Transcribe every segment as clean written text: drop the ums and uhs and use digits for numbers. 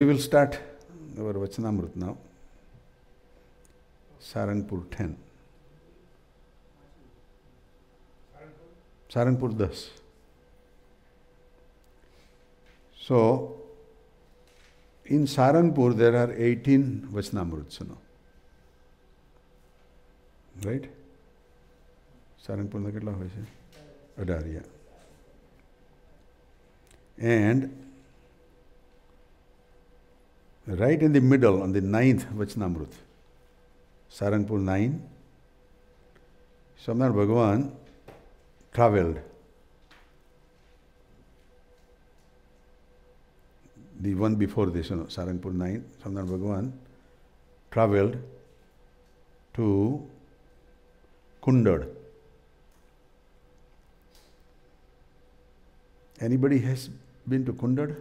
We will start our Vachanamrut now. Saarangpur 10. Saarangpur 10. So, in Saarangpur there are 18 Vachanamruts, right? Saarangpur na કેટલા હોય છે? 18, yeah. And right in the middle, on the 9th Vachanamrut, Saarangpur 9, Swaminarayan Bhagavan travelled. The one before this, Saarangpur 9, Swaminarayan Bhagavan travelled to Kundad. Anybody has been to Kundad?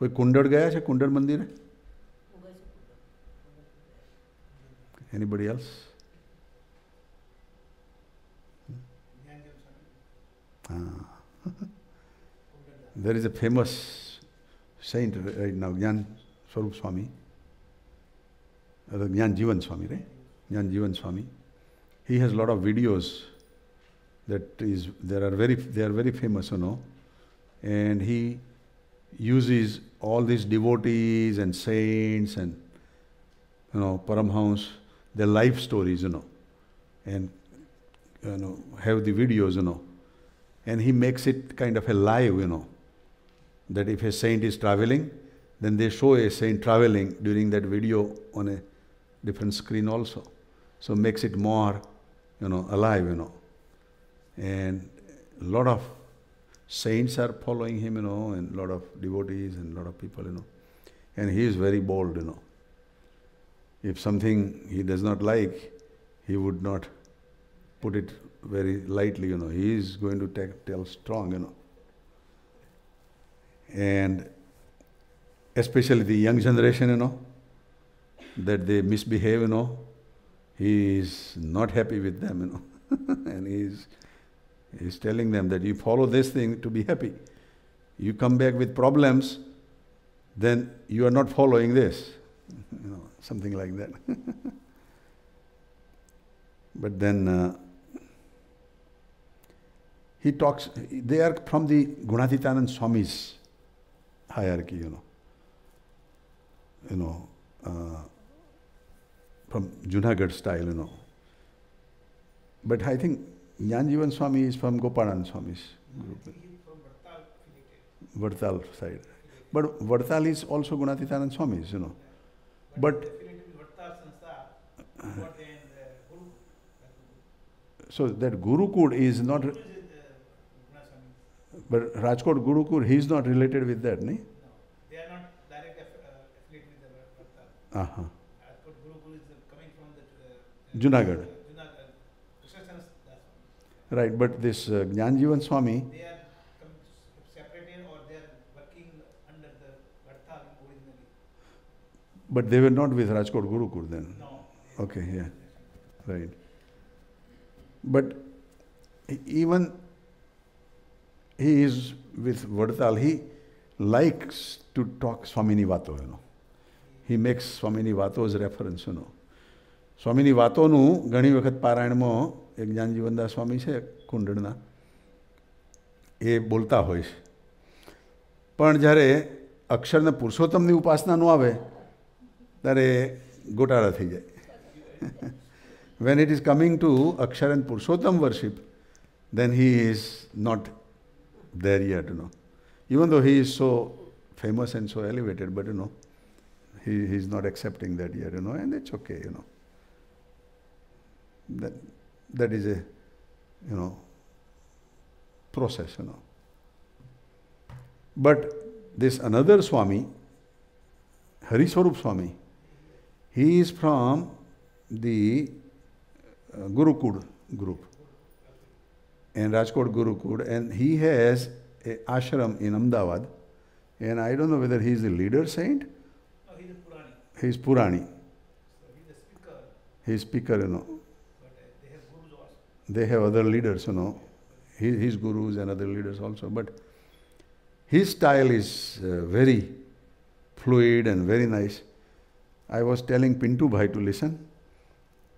कोई कुंडड़ गया है? कुंडड़ मंदिर है? Anybody else? There is a famous saint right now, Jnana Swarup Swami, Jnana Jivan Swami, right? Jnana Jivan Swami. He has a lot of videos they are very famous, and he uses all these devotees and saints and Paramhans, their life stories, and have the videos, and he makes it kind of a live, that if a saint is traveling, then they show a saint traveling during that video on a different screen also. So makes it more, alive, and a lot of saints are following him, and a lot of devotees and a lot of people, and he is very bold, If something he does not like, he would not put it very lightly, He is going to tell strong, And especially the young generation, that they misbehave, he is not happy with them, and He's telling them that you follow this thing to be happy. You come back with problems, then you are not following this. Something like that. But then he talks, they are from the Gunatitanand Swami's hierarchy, from Junagadh style, But I think Jnana Jivan Swami is from Gopalanand Swami's group. Vartal side. But Vartal is also Gunatitanand Swami's, But so that Gurukud is not, but Rajkot Gurukud, he is not related with that, no? They are not directly affiliated with the Vartal. Rajkot Gurukud is coming from the Junagadh. Right, but this Jnana Jivan Swami, they are separated or they are working under the Vartal originally. But they were not with Rajkot Gurukud then? No. Okay, yeah, right. But even he is with Vartal, he likes to talk Swamini Vato, He makes Swamini Vato's reference, Swamini Vatoનું ઘણી વખત પારાયણમાં એક જ્ઞાન જીવનદાસ સ્વામી છે કુંડળના એ બોલતા હોય છે પણ જ્યારે અક્ષરને પુરુષોત્તમની ઉપાસના ન આવે ત્યારે ગોટાળા થઈ જાય When it is coming to Akshar and Purushottam worship, then he is not there yet, Even though he is so famous and so elevated, but he is not accepting that yet, and it's okay, That is a, process, But this another Swami, Hari Swarup Swami, he is from the Gurukud group and Rajkot Gurukud, and he has an ashram in Ahmedabad, and I don't know whether he is the leader saint. No, he is Purani. He is Purani. So he is the speaker. He is speaker, But they have gurus also. They have other leaders, his gurus and other leaders also. But his style is very fluid and very nice. I was telling Pintu Bhai to listen,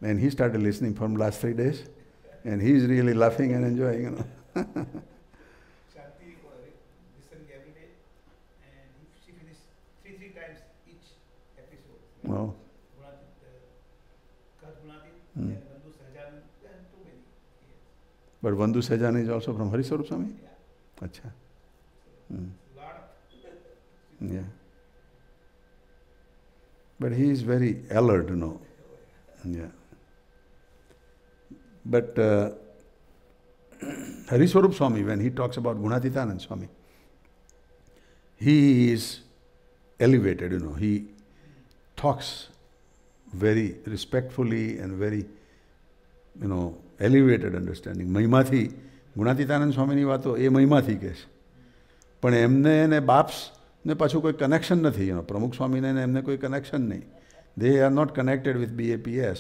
and he started listening from last 3 days, and he's really laughing and enjoying, Shanti listening every day, and she finished three times each episode. Wow. And Bandhu Sahajan, and too many. Yes. But Bandhu Sahajan is also from Hariswarup Swami? Yeah. Acha. Lot of Yeah. But he is very alert, Yeah. But Hariswarup Swami, when he talks about Gunatitanand Swami, he is elevated, He talks very respectfully and very, elevated understanding. મહિમાથી Gunatitanand સ્વામીની વાતો એ મહિમાથી કહે છે. પણ એમને ને બાપ્સ ને પાછું કોઈ કનેક્શન નથી, પ્રમુખ સ્વામીને ને એમને કોઈ કનેક્શન નહીં. They are not connected with BAPS,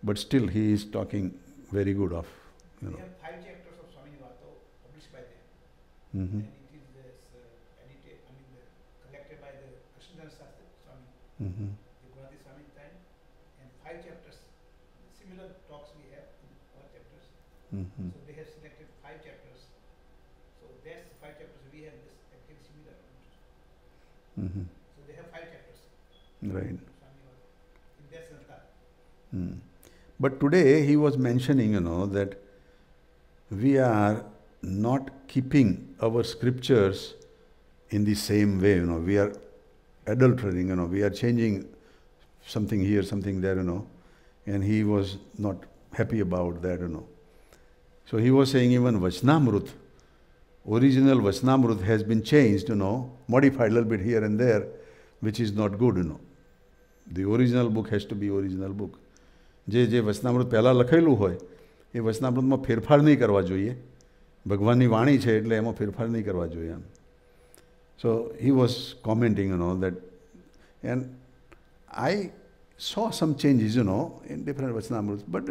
but still he is talking very good of, We have 5 chapters of Swami Vato published by them. Mm-hmm. And it is edited, collected by the Krishnadas Swami, Mm-hmm. the Gunati Swami time, and 5 chapters. Similar talks we have in all chapters. Mm-hmm. So they have selected 5 chapters. So that's 5 chapters we have this actually similar. Mm-hmm. So they have 5 chapters. Right. Swami Vato. In their Santa. Mm. But today he was mentioning, that we are not keeping our scriptures in the same way, We are adulterating, We are changing something here, something there, And he was not happy about that, So he was saying even Vachanamrut, original Vachanamrut has been changed, modified a little bit here and there, which is not good, The original book has to be original book. જે વચનામૃત પહેલાં લખેલું હોય એ વચનામૃતમાં ફેરફાર નહીં કરવા જોઈએ. ભગવાનની વાણી છે એટલે એમાં ફેરફાર નહીં કરવા જોઈએ એમ. So he was commenting, that, and I saw some changes, in different Vachanamruts, but,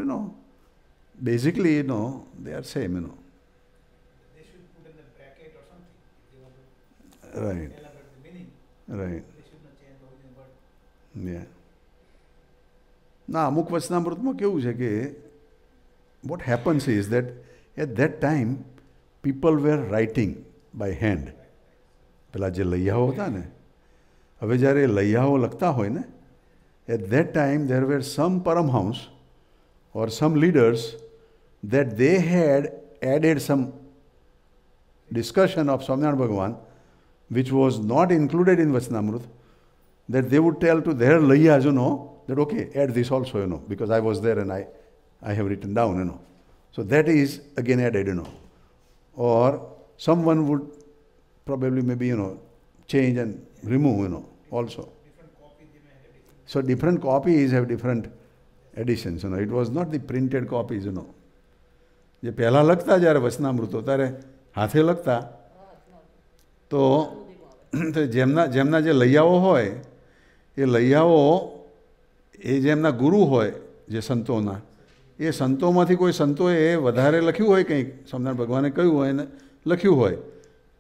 basically, they are same, They should put in the bracket or something. If they want to Right, elaborate the meaning. right, They should not change the original word. yeah. ના અમુક વચનામૃતમાં કેવું છે કે what happens is that at that time people were writing by hand. પેલા જે લૈયાઓ હતા ને, હવે જ્યારે લૈયાઓ લખતા હોય ને, at that time there were some Paramhams or some leaders that they had added some discussion of Swaminarayan Bhagavan which was not included in Vachanamrut, that they would tell to their layyas, that okay, add this also, because I was there and I have written down, So that is again added, Or someone would probably maybe, change and remove, also. Different copies they may have different. So different copies have different editions, It was not the printed copies, જે પહેલાં લખતા જ્યારે વચનામૃતો ત્યારે હાથે લખતા તો જેમના જે લૈયાઓ હોય એ લૈયાઓ એ જે એમના ગુરુ હોય જે સંતોના એ સંતોમાંથી કોઈ સંતોએ વધારે લખ્યું હોય કંઈક સ્વામિનારાયણ ભગવાને કહ્યું હોય ને લખ્યું હોય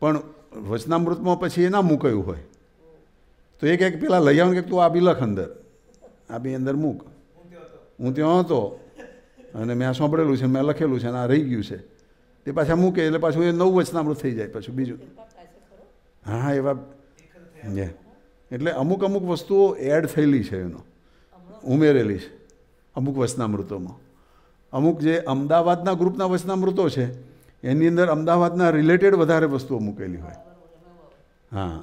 પણ વચનામૃતમાં પછી એ ના મૂકાયું હોય તો એ કહે કે પેલા લૈયાઓને કહે તું આ બી લખ અંદર આ બી અંદર મૂક હું ત્યાં હતો અને મેં આ સાંભળેલું છે મેં લખેલું છે અને આ રહી ગયું છે તે પાછા મૂકે એટલે પાછું એ નવું વચનામૃત થઈ જાય પાછું બીજું હા એવા એટલે અમુક અમુક વસ્તુઓ એડ થયેલી છે ઉમેરેલી છે અમુક વચનામૃતોમાં અમુક જે અમદાવાદના ગ્રુપના વચનામૃતો છે એની અંદર અમદાવાદના રિલેટેડ વધારે વસ્તુઓ મૂકેલી હોય હા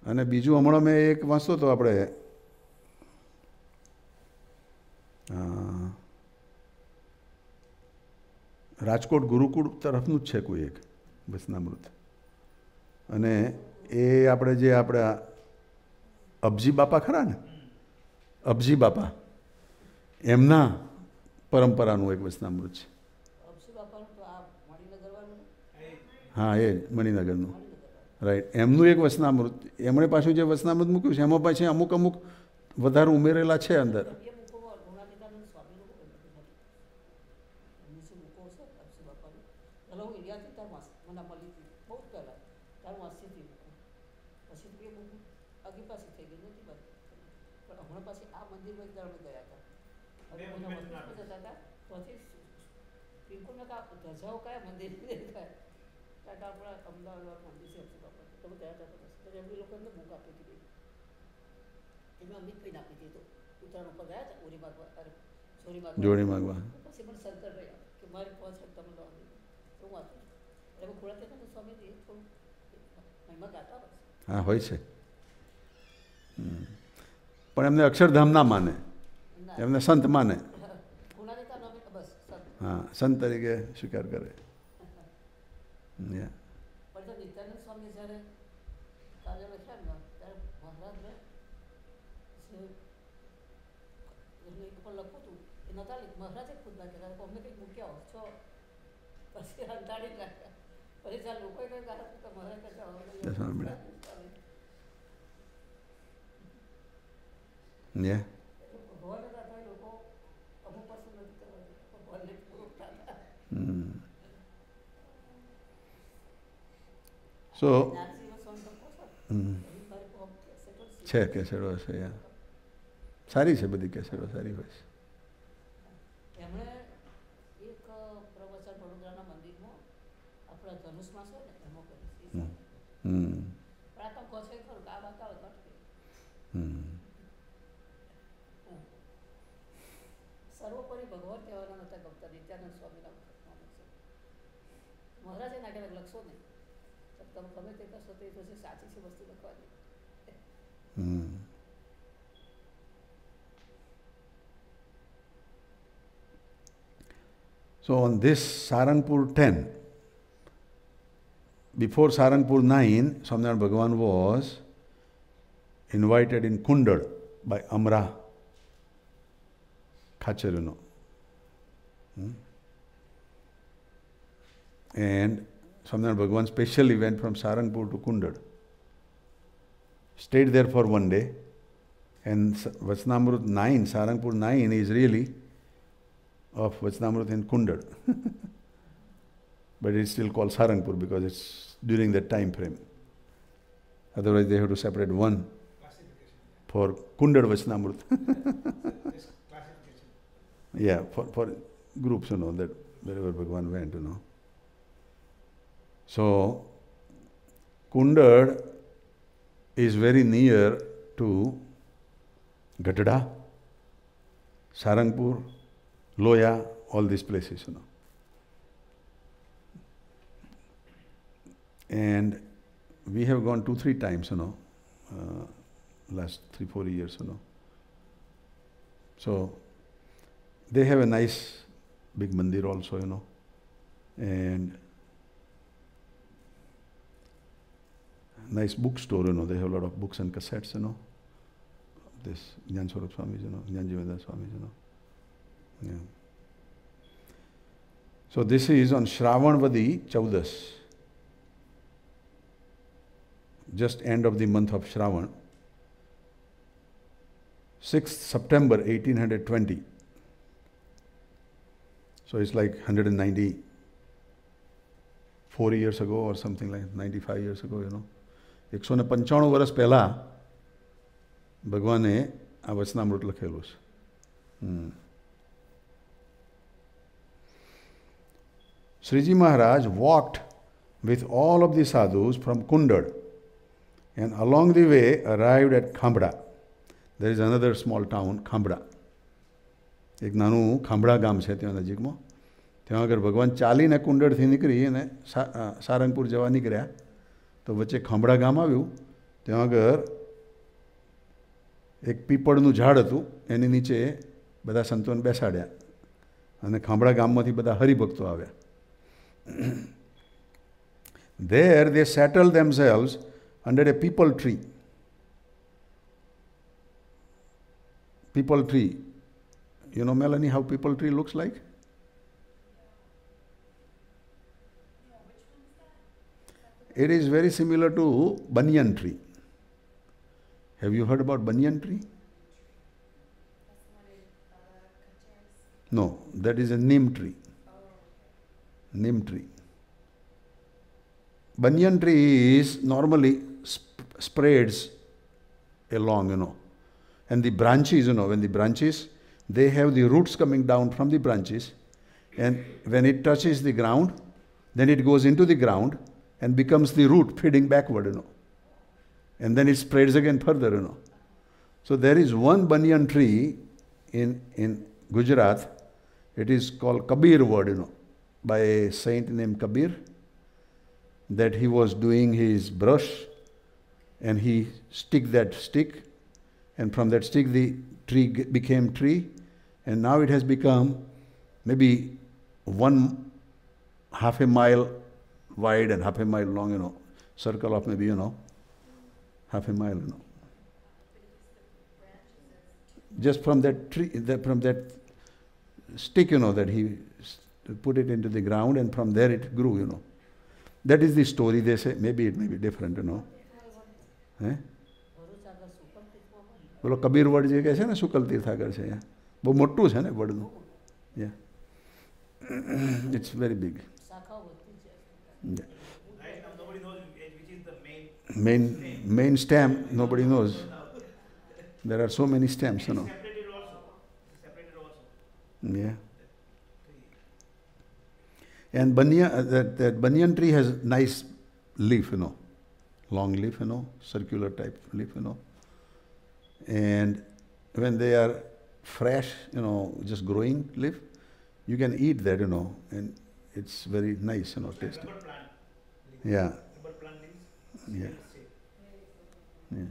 અને બીજું હમણાં મેં એક વાંચતો હતો આપણે રાજકોટ ગુરુકુળ તરફનું જ છે કોઈ એક વચનામૃત અને એ આપણે જે આપણા અબજી બાપા ખરા ને અબજી બાપા એમના પરંપરાનું એક વચનામૃત છે હા એ મણિનગરનું રાઈટ એમનું એક વચનામૃત એમણે પાછું જે વચનામૃત મૂક્યું છે એમાં પાછી અમુક અમુક વધારે ઉમેરેલા છે અંદર આગી પાછી થઈ ગઈ નથી વાત. પણ હમણાં પાછી આ મંદિરમાં એક દાડો ગયા હતા. હવે એના ઓફિસમાં જતા હતા ત્યાંથી બિલકુલ ધજાઓ કયા મંદિર દેખાય. ટાટા આપણા અમદાવાદ મંદિર છે તમે ગયા હતા તો એમની લોકો એમને બુક આપી હતી. એમને અમિતભાઈને આપી દીધું. ઉત્તરાયણ ઉપર ગયા હતા ઓરી માગવા અરે જોડી માગવા પછી પણ શંકર રહ્યા કે મારી પહોંચ તમે લો હું વાંચું એમાં ખોળાતે સ્વામી થોડું મહિમા ગાતા બસ. હા હોય છે. પણ એમને અક્ષરધામ ના માને, એમને સંત માને. હા, સંત તરીકે સ્વીકાર કરે. નિત્યાનંદ સ્વામી જ્યારે કાર્ય લખ્યા ને ત્યારે મહારાજને પણ લખું હતું એ નતા મહારાજે ખુદ ના કહેતા અમને કંઈક મૂક્યા હો છો પછી અંતાડી નાખ્યા. પછી જ્યાં લોકોએ કંઈ ગાયા તો મહારાજ ભગવાન હતા લોકો અમુક પસંદ નથી કરવા ભગવાનને પૂરું થતા. So, છે કેસેડો છે યાર સારી છે બધી કેસેડો સારી હોય છે. એમણે એક પ્રવચન વડોદરાના મંદિરમાં આપણા ધનુષમાં છે ને એમાં કર્યું. પણ આ તો કહો છે ખરું કે આ વાત આવે અટકે. સર્વોપરી ભગવાન કહેવાના નતા ગમતા નિત્યાનંદ સ્વામીના મહારાજે નાખેલા લખશો નહીં તમે ગમે તે કરશો તે પછી સાચી છે વસ્તુ લખવાની. So on this Saarangpur 10, before Saarangpur 9, Swaminarayan Bhagavan was invited in Kundad by Amra Khachar, you know. And Swaminarayan Bhagavan specially went from Saarangpur to Kundad. Stayed there for one day. And Vachanamrut 9, Saarangpur 9 is really of Vachanamrut in Kundad. But it's still called Saarangpur because it's during that time frame. Otherwise they have to separate one for Kundad Vachanamrut. Yeah, for groups, you know, that wherever Bhagavan went, you know. So, Kundad is very near to Gatda, Saarangpur, Loya, all these places, you know. And we have gone 2-3 times, you know, last 3-4 years, you know. So, they have a nice big mandir also, you know. And nice bookstore, you know. They have a lot of books and cassettes, you know. This Jnana Swarup Swami, you know, Jnana Swami, you know. Yeah. So this is on Shravanvadi Chaudas. Just end of the month of Shravan. 6th September 1820. So it's like 194 years ago or something like 95 years ago, you know. 195 વર્ષ પહેલા ભગવાને આ વચનામૃત લખેલું છે. Sriji Maharaj walked with all of the sadhus from Kundad and along the way arrived at Khambda. There is another small town, Khambda. એક નાનું ખાંભડા ગામ છે ત્યાં નજીકમાં. ત્યાં આગળ ભગવાન ચાલીને કુંડળથી નીકળી અને સારંગપુર જવા નીકળ્યા તો વચ્ચે ખાંભડા ગામ આવ્યું. ત્યાં આગળ એક પીપળનું ઝાડ હતું, એની નીચે બધા સંતોને બેસાડ્યા અને ખાંભડા ગામમાંથી બધા હરિભક્તો આવ્યા. There they settled themselves under a peepal tree. Peepal tree. You know, Melanie, how peepal tree looks like? It is very similar to banyan tree. Have you heard about banyan tree? No, that is a neem tree. Neem tree. Banyan tree is normally spreads along, And the branches, when the branches, they have the roots coming down from the branches, and when it touches the ground, then it goes into the ground and becomes the root feeding backward, And then it spreads again further, So there is one banyan tree in Gujarat. It is called Kabir word, by a saint named Kabir, that he was doing his brush and he stick that stick, and from that stick the tree became tree, and now it has become maybe half a mile wide and half a mile long, circle of maybe, half a mile, Just from that tree, from that stick, that he put it into the ground, and from there it grew, That is the story, they say. Maybe it may be different, બોલો કબીર વડ જે કહે છે ને શુકલ તીર્થાગર છે બહુ મોટું છે ને વડનું it's very big main stem nobody knows. There are so many stems, Yeah. And that banyan tree has nice leaf, long leaf, circular type leaf, And when they are fresh, just growing leaf, you can eat that, and it's very nice, tasty. Yeah. Yeah. Yeah.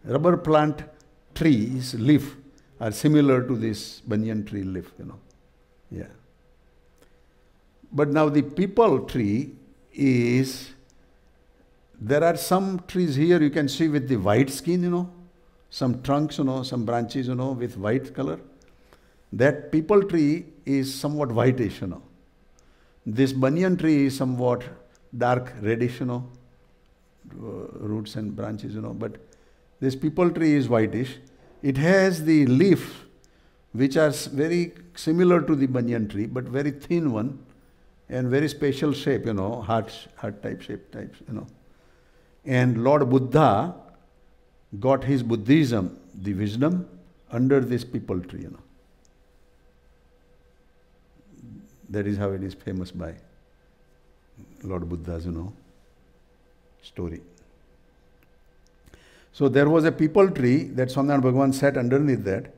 Rubber plant trees leaf are similar to this banyan tree leaf, Yeah. But now the peepal tree is, there are some trees here you can see with the white skin, some trunks, some branches, with white color. That peepal tree is somewhat whitish, This banyan tree is somewhat dark reddish, roots and branches, but this peepal tree is whitish. It has the leaf which are very similar to the banyan tree, but very thin one and very special shape, heart type shape types, And Lord Buddha got his Buddhism, the wisdom, under this peepal tree, That is how it is famous by Lord Buddha's, story. So there was a peepal tree that Swaminarayan Bhagavan sat underneath that.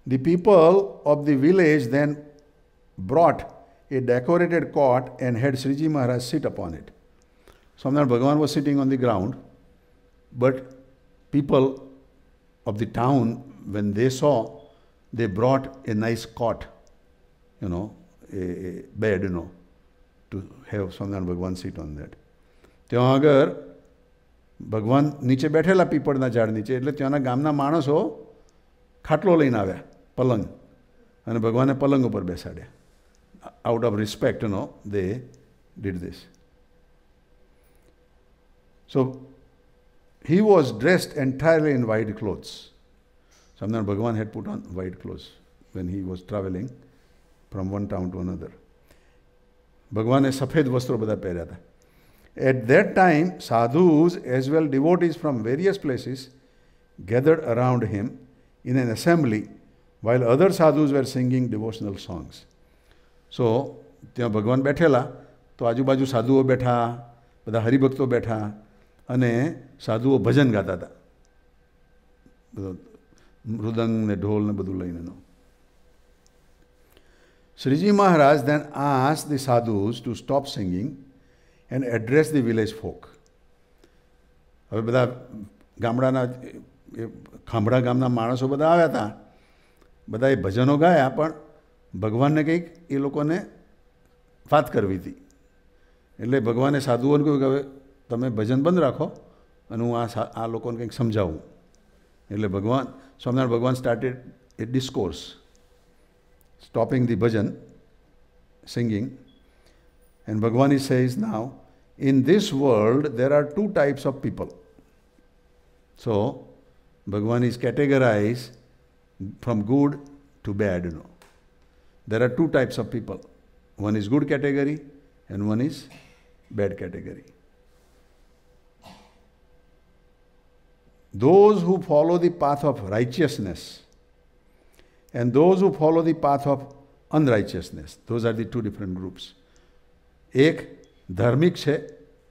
The people of the village then brought a decorated cot and had Sriji Maharaj sit upon it. Swaminarayan Bhagavan was sitting on the ground, but people of the town, when they saw, they brought a nice cot, a bed, to have Swaminarayan Bhagavan sit on that. ત્યાં આગળ ભગવાન નીચે બેઠેલા પીપળના ઝાડ નીચે, એટલે ત્યાંના ગામના માણસો ખાટલો લઈને આવ્યા, પલંગ, અને ભગવાને પલંગ ઉપર બેસાડ્યા. Out of respect, they did this. So he was dressed entirely in white clothes. Swaminarayan Bhagavan had put on white clothes when he was traveling from one town to another. ભગવાને સફેદ વસ્ત્રો બધા પહેર્યા હતા. At that time, sadhus as well devotees from various places gathered around him in an assembly while other sadhus were singing devotional songs. So, ત્યાં ભગવાન બેઠેલા, તો આજુબાજુ સાધુઓ બેઠા, બધા હરિભક્તો બેઠા, અને સાધુઓ ભજન ગાતા હતા. મૃદંગ ને ઢોલ ને બધું લઈને. Sriji Maharaj then asked the sadhus to stop singing and address the village folk. હવે બધા ગામડાના ખાંભડા ગામના માણસો બધા આવ્યા હતા, બધાએ ભજનો ગાયા, પણ ભગવાનને કંઈક એ લોકોને વાત કરવી હતી. એટલે ભગવાને સાધુઓને કહ્યું કે હવે તમે ભજન બંધ રાખો અને હું આ લોકોને કંઈક સમજાવું. એટલે Swaminarayan Bhagwan started a discourse, stopping the bhajan, singing. And Bhagavan says now, in this world there are two types of people. So, Bhagavan is categorized from good to bad, There are two types of people. One is good category and one is bad category. those who follow the path of righteousness and those who follow the path of unrighteousness. Those are the two different groups. એક ધાર્મિક છે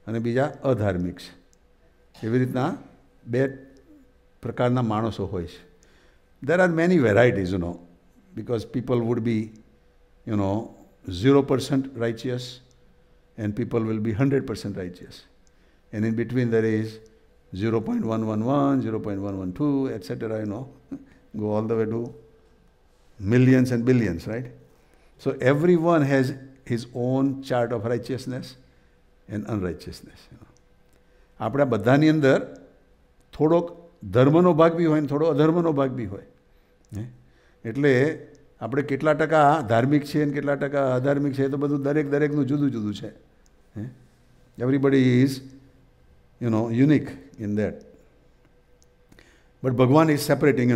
અને બીજા અધાર્મિક છે. એવી રીતના બે પ્રકારના માણસો હોય છે. There are many varieties, because people would be, 0% righteous and people will be 100% righteous. And in between there is 0.111, 0.112, etc., go all the way to millions and billions, right? So everyone has his own chart of righteousness and unrighteousness. આપણા બધાની અંદર થોડોક ધર્મનો ભાગ બી હોય ને થોડો અધર્મનો ભાગ બી હોય. એટલે આપણે કેટલા ટકા ધાર્મિક છે અને કેટલા ટકા અધાર્મિક છે તો બધું દરેકનું જુદું જુદું છે. Everybody is, unique in that. But Bhagwan is separating,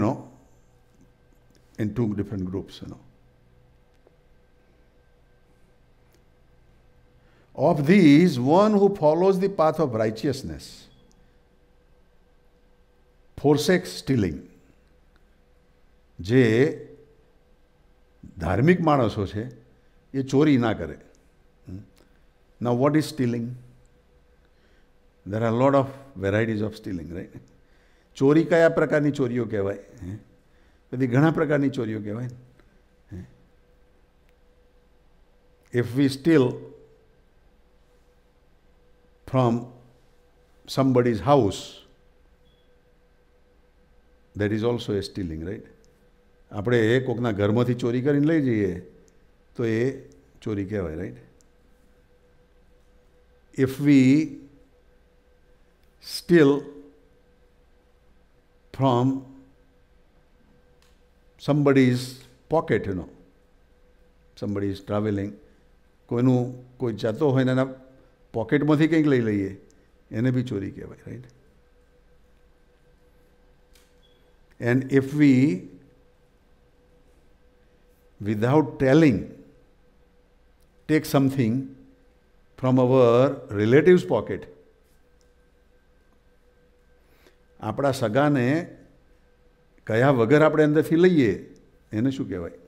in two different groups, Of these, one who follows the path of righteousness forsakes stealing. જે ધાર્મિક માણસો છે એ ચોરી ના કરે. Now what is stealing? There are a lot of varieties of stealing, right? ચોરી કયા પ્રકારની ચોરીઓ કહેવાય? બધી ઘણા પ્રકારની ચોરીઓ કહેવાય. If we steal from somebody's house, that is also a stealing, right? આપણે કોકના ઘરમાંથી ચોરી કરીને લઈ જઈએ તો એ ચોરી કહેવાય, right? If we steal from somebody's pocket, somebody is traveling, કોઈ જતો હોય ને એના પોકેટમાંથી કંઈક લઈ લઈએ એને બી ચોરી કહેવાય, right? And if we, without telling, take something from our relative's pocket, આપણા સગાને કયા વગર આપણે અંદરથી લઈએ એને શું કહેવાય?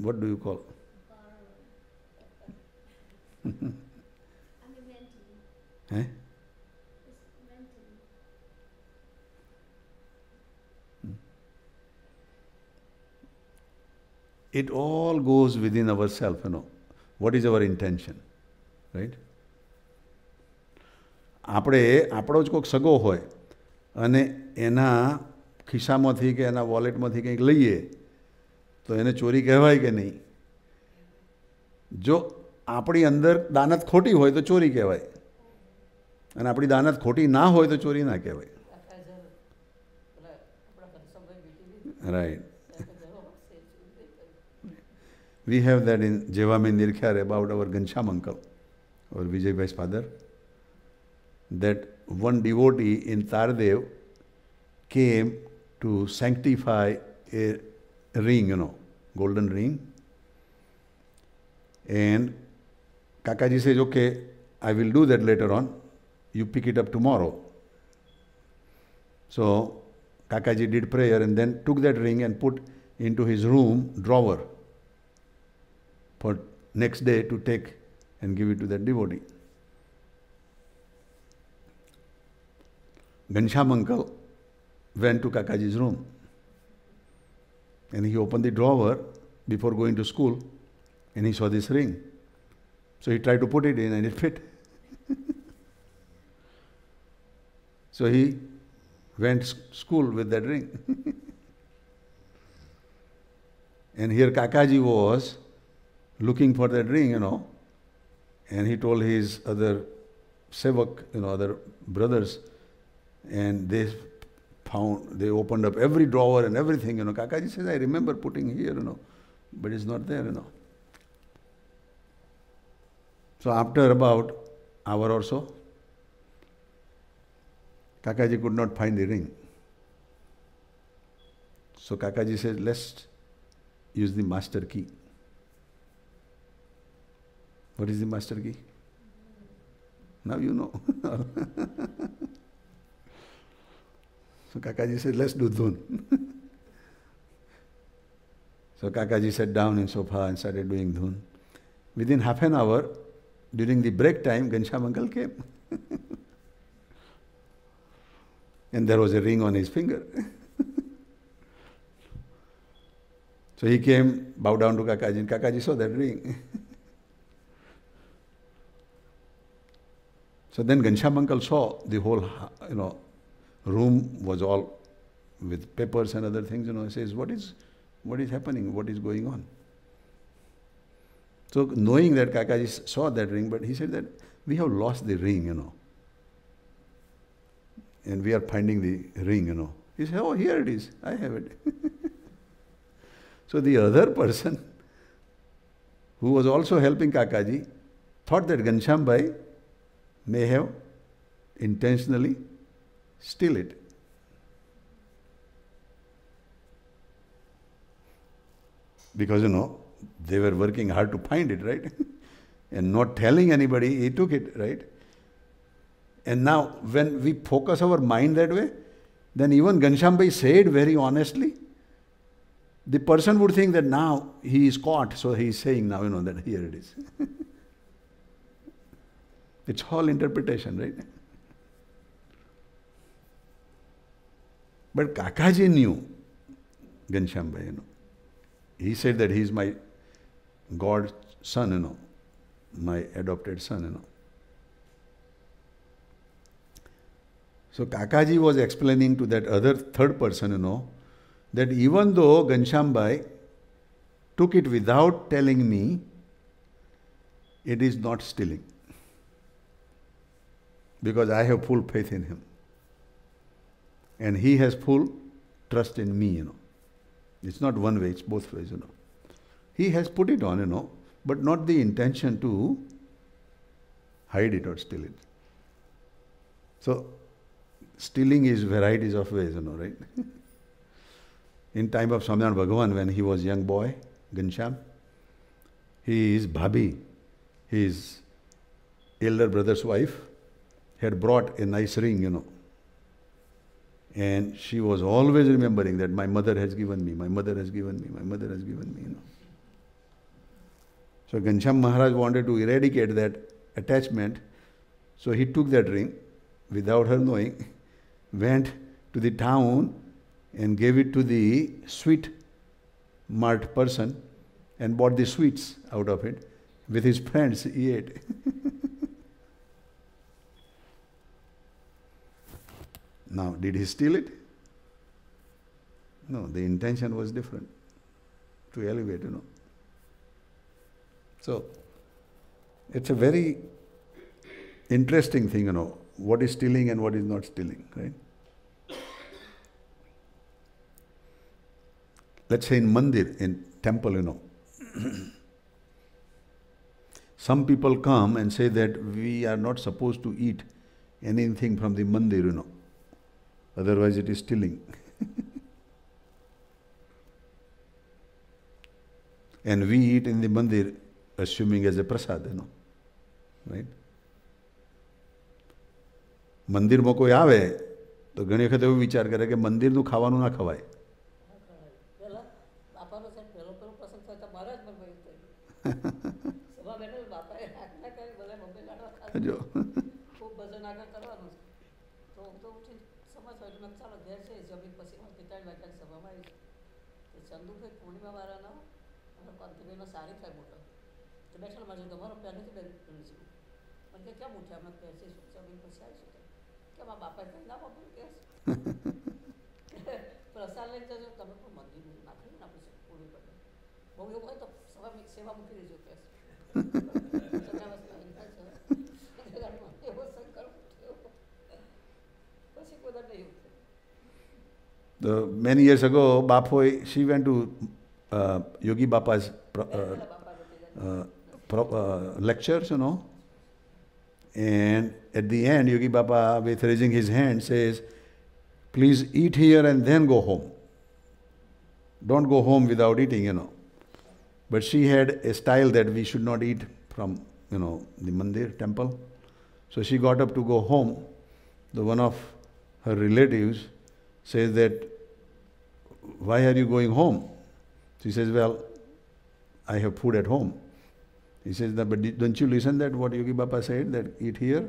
What do you call? Eh? It all goes within ourselves, What is our intention, right? આપણે આપણો જ કોઈક સગો હોય અને એના ખિસ્સામાંથી કે એના વોલેટમાંથી કંઈક લઈએ તો એને ચોરી કહેવાય કે નહીં? જો આપણી અંદર દાનત ખોટી હોય તો ચોરી કહેવાય અને આપણી દાનત ખોટી ના હોય તો ચોરી ના કહેવાય. Right. We have that in Jevami Nirkhar about our Gansham uncle, our Vijay Bhai's father, that one devotee in Tardev came to sanctify a ring, golden ring. And Kakaji says, okay, I will do that later on. You pick it up tomorrow. So Kakaji did prayer and then took that ring and put into his room drawer for next day to take and give it to that devotee. Gansham uncle went to Kakaji's room and he opened the drawer before going to school and he saw this ring. So he tried to put it in and it fit. So he went to school with that ring. And here Kakaji was looking for that ring, and he told his other sevak, other brothers, and they opened up every drawer and everything, Kakaji says, I remember putting here, but it's not there, So after about hour or so, Kakaji could not find the ring. So Kakaji said, let's use the master key. What is the master key? Now you know. So Kakaji said, let's do dhun. So Kakaji sat down in sofa and started doing dhun. Within half an hour, during the break time, Ghanshyam uncle came. And there was a ring on his finger. So he came, bowed down to Kakaji, and Kakaji saw that ring. So then Ghanshyam uncle saw the whole, room was all with papers and other things, He says, what is happening? What is going on? So knowing that Kakaji saw that ring, but he said that we have lost the ring, And we are finding the ring, He said, oh, here it is. I have it. So the other person who was also helping Kakaji thought that Ghanshyam Bhai may have intentionally steal it. Because, they were working hard to find it, right? And not telling anybody, he took it, right? And now, when we focus our mind that way, then even Ghanshyam Bhai said very honestly, the person would think that now he is caught, so he is saying now, that here it is. It's all interpretation, right? But Kakaji knew Ghanshyam Bhai, He said that he is my God's son, my adopted son, So Kakaji was explaining to that other third person, that even though Ghanshyam Bhai took it without telling me, it is not stealing. Because I have full faith in him. And he has full trust in me, It's not one way, it's both ways, He has put it on, but not the intention to hide it or steal it. So, stealing is varieties of ways, right? In time of Swaminarayan Bhagavan, when he was young boy, Ghanshyam, his bhabhi, his elder brother's wife, had brought a nice ring, And she was always remembering that my mother has given me, my mother has given me, my mother has given me, So Ghanshyam Maharaj wanted to eradicate that attachment. So he took that ring without her knowing, went to the town and gave it to the sweet mart person and bought the sweets out of it. With his friends, he ate. Now, did he steal it? No, the intention was different, to elevate, So, it's a very interesting thing, what is stealing and what is not stealing, right? Let's say in mandir, in temple, some people come and say that we are not supposed to eat anything from the mandir, Otherwise it is stealing. And we eat in the mandir assuming as a prasad, right? મંદિરમાં કોઈ આવે તો ઘણી વખત એવો વિચાર કરે કે મંદિરનું ખાવાનું ના ખવાય. જો ચંદુભાઈ પૂર્ણિમા વાળાનો કંથીભાઈનો સારી થાય મોટો તો બેઠેલો મારે તમારો પહેલેથી બેન છું પણ કે કેમ ઉઠ્યા અમે બેસીશું જમીન પછી આવીશું કે મારા બાપાએ કહી ના બાપુ કે પ્રસાદ લઈને જજો તમે પણ મંદિર નાખી ને આપણે પૂરી પડે બહુ એવું હોય તો સવા સેવા મૂકી દેજો કે એવો સંકલ્પ પછી કોઈ નહીં. Many years ago, Bapoi, she went to Yogi Bapa's lectures, and at the end, Yogi Bapa, with raising his hand, says, please eat here and then go home. Don't go home without eating, But she had a style that we should not eat from the mandir, temple. So she got up to go home. The one of her relatives says that, why are you going home? She says, well, I have food at home. He says, but don't you listen that what Yogi Baba said, that eat here?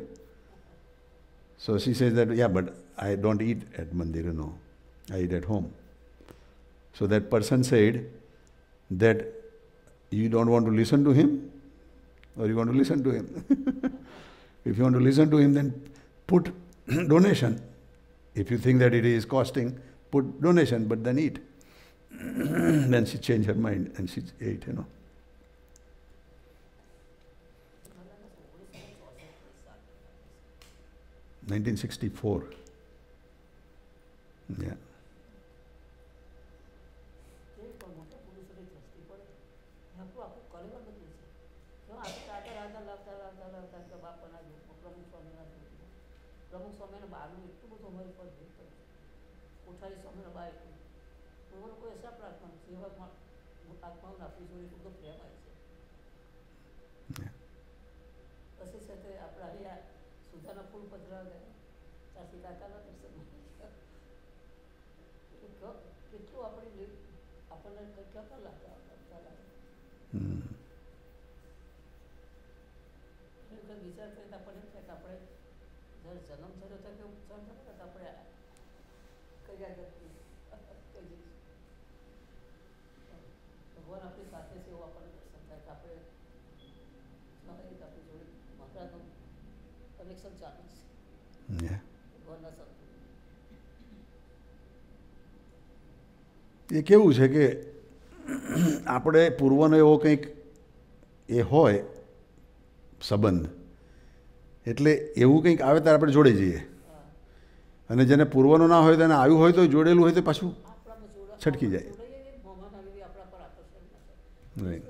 So she says that, yeah, but I don't eat at mandir, I eat at home. So that person said that you don't want to listen to him, or you want to listen to him? If you want to listen to him, then put donation. If you think that it is costing, put donation, but then eat. Then she changed her mind and she ate, 1964. Yeah. Yeah. એ કેવું છે કે આપણે પૂર્વનો એવો કંઈક એ હોય સંબંધ, એટલે એવું કંઈક આવે ત્યારે આપણે જોડે જઈએ, અને જેને પૂર્વનો ના હોય તેને આવ્યું હોય તો જોડેલું હોય તો પાછું છટકી જાય. રાઈટ.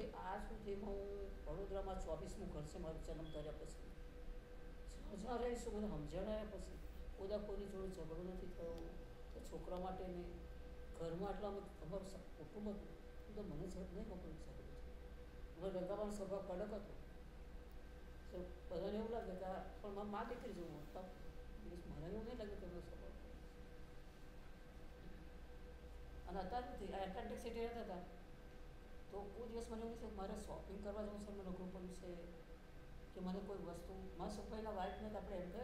ઘરમાં આટલા અમારું કુટુંબ હતું તો મને નહીં મોકલી શકે. રંગાબાનો સ્વભાવ કડક હતો. બધાને એવું લાગે કે પણ મા દીકરી જેવું હતા. મને એવું નહીં લાગે કે એનો સ્વભાવ. અને અત્યારે નથી એટલાન્ટિક સિટી રહેતા હતા તો કોઈ દિવસ મને એવું છે મારે શોપિંગ કરવા જવું છે, મને અઘરું પડ્યું છે કે મને કોઈ વસ્તુ મારા સુભાઈના વાઇફને આપણે એમ કહે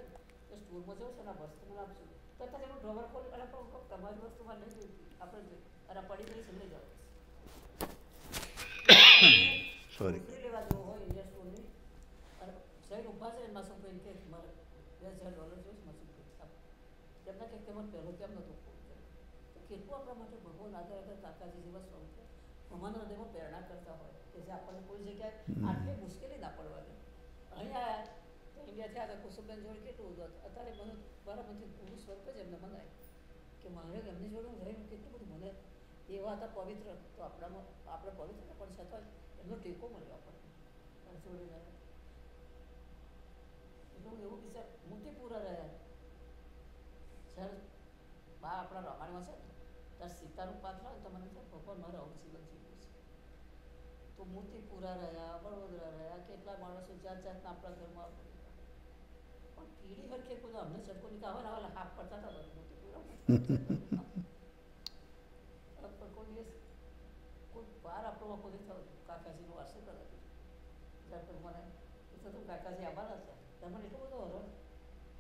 કે સ્ટોરમાં જવું છે ને આ વસ્તુ મને આપશું તો અત્યારે એનું ડ્રોવર ખોલી અને તમારી વસ્તુમાં નહીં જોઈતી આપણે અને પડી ગઈ સમજી જાઓ. સોરી. લેવા જેવો હોય ઇન્ડિયા સ્ટોરની અને સાઈડ ઊભા છે એમાં શું કહી કે મારે $10,000 જોઈશ માસું એમના કંઈક તેમાં પહેલો કેમ નહોતું તો કેટલું આપણા માટે ભગવાન આગળ કાકાજી જેવા સ્વરૂપ ભગવાનના હૃદયમાં પ્રેરણા કરતા હોય કે જે આપણને કોઈ જગ્યાએ આટલી મુશ્કેલી ના પડવા દે. અહીંયા ઇન્ડિયાથી આગળ કુસુમબેન જોડે કેટલું હતું અત્યારે મને બરાબરથી પૂરું સ્વરૂપ જ એમને મનાય કે મારે એમની જોડે હું રહીને કેટલું બધું મને એવા હતા પવિત્ર, તો આપણામાં આપણે પવિત્ર પણ છતાં એમનો ટેકો મળ્યો આપણને જોડે રહ્યા. એટલે હું એવું વિચાર મોતીપુરા રહ્યા જ્યારે બા આપણા રમાણીમાં છે ત્યારે સીતાનું પાત્ર આવે તો મને થાય ભગવાન મારે આવું જીવન જીવ્યું છે. તો મોતીપુરા રહ્યા, વડોદરા રહ્યા, કેટલા માણસો જાત જાતના આપણા ઘરમાં પણ કીડી હરખે કોઈ અમને ચટકો નહીં આવે ને આવા હાફ પડતા હતા મોતીપુરા પણ કોઈ દિવસ કોઈ બહાર આપણો કોઈ થયો કાકાજીનો આશીર્વાદ હતો ત્યારે મને એ તો કાકાજી આવવાના છે ત્યારે મને એટલું બધું હરણ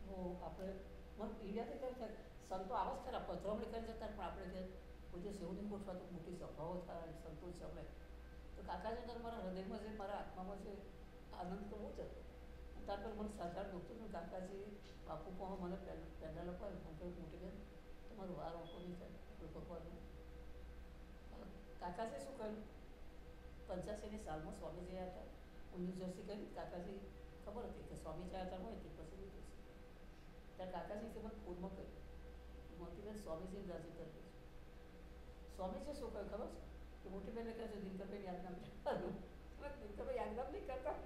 હું આપણે મને ઇન્ડિયાથી કેવું થાય સંતો આવા જ ખરા પધરામણી કરી જતા પણ આપણે કે કોઈ દિવસ એવું નહીં ગોઠવાતું મોટી સભાઓ થાય સંતોષ જમે તો કાકાજી અંદર મારા હૃદયમાં છે મારા આત્મામાં છે આનંદ તો બહુ જ હતો. ત્યાર પર મને સાધારણ દુખતું કાકાજી બાપુ પણ મને પહેલાં લોકો મોટી બેન તમારું વાર ઓકો નહીં થાય ભગવાનનું. કાકાજી શું કહ્યું 85ની સાલમાં સ્વામીજી આવ્યા હતા હું ન્યૂજર્સી કરી કાકાજી ખબર હતી કે સ્વામીજી આવ્યા હતા હોય તે પછી લીધું છે ત્યારે કાકાજી મને ફોનમાં કહ્યું મોટીબેન સ્વામીજીને રાજી કરી દઈશું. સ્વામીજી શું કહ્યું ખબર છે કે મોટીબેનને કહે છે દિનકરભાઈ યાદ નામ કરવાનું દિનકરભાઈ યાદ નામ નહીં કરતા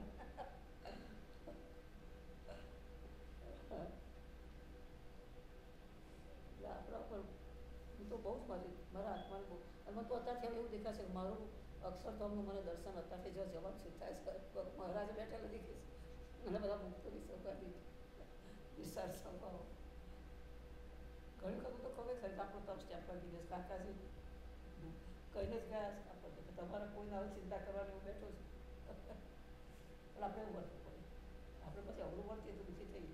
એટલે આપણા પર હું તો બહુ જ મારી મારા આત્માને બહુ અને મને તો અત્યારથી એવું દેખાશે મારું અક્ષરધામનું મને દર્શન અત્યારથી જો જવાનું છે થાય છે. મહારાજ બેઠેલા દેખે છે અને બધા મુક્તોની સભાથી વિશાળ સભાઓ ઘણી વખત તો ખબર ખરી આપણું તપ સ્ટેમ્પલ દીધે કાકાજી કહીને જ ગયા આપણને કે તમારે કોઈ ના ચિંતા કરવાની હું બેઠો છું. પણ આપણે એવું વર્તવું પડે. આપણે પછી અવરું વર્તીએ તો દુઃખી થઈ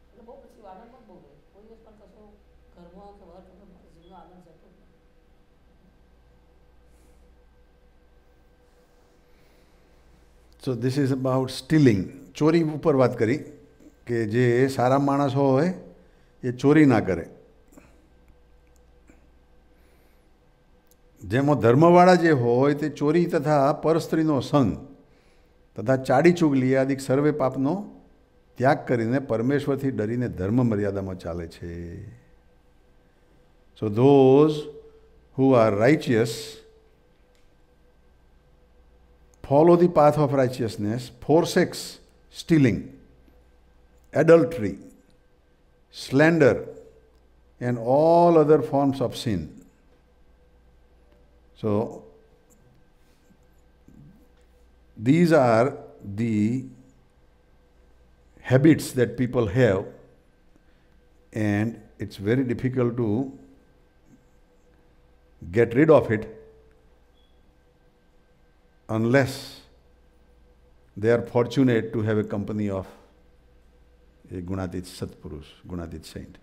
એટલે બહુ પછી આનંદમાં બહુ રહે. કોઈ દિવસ પણ કશો ઘરમાં કે બહાર તમે મારા જીવનો આનંદ જતો જ નથી. So this is about stealing. ચોરી ઉપર વાત કરી કે જે સારા માણસ હોય એ ચોરી ના કરે. જેમાં ધર્મવાળા જે હોય તે ચોરી તથા પરસ્ત્રીનો સંગ તથા ચાડી ચુગલી આદિ સર્વે પાપનો ત્યાગ કરીને પરમેશ્વરથી ડરીને ધર્મ મર્યાદામાં ચાલે છે. So those who are righteous follow the path of righteousness, forsakes stealing, adultery, slander, and all other forms of sin. So, these are the habits that people have, and it's very difficult to get rid of it unless they are fortunate to have a company of a Gunatit Satpurush, Gunatit saint.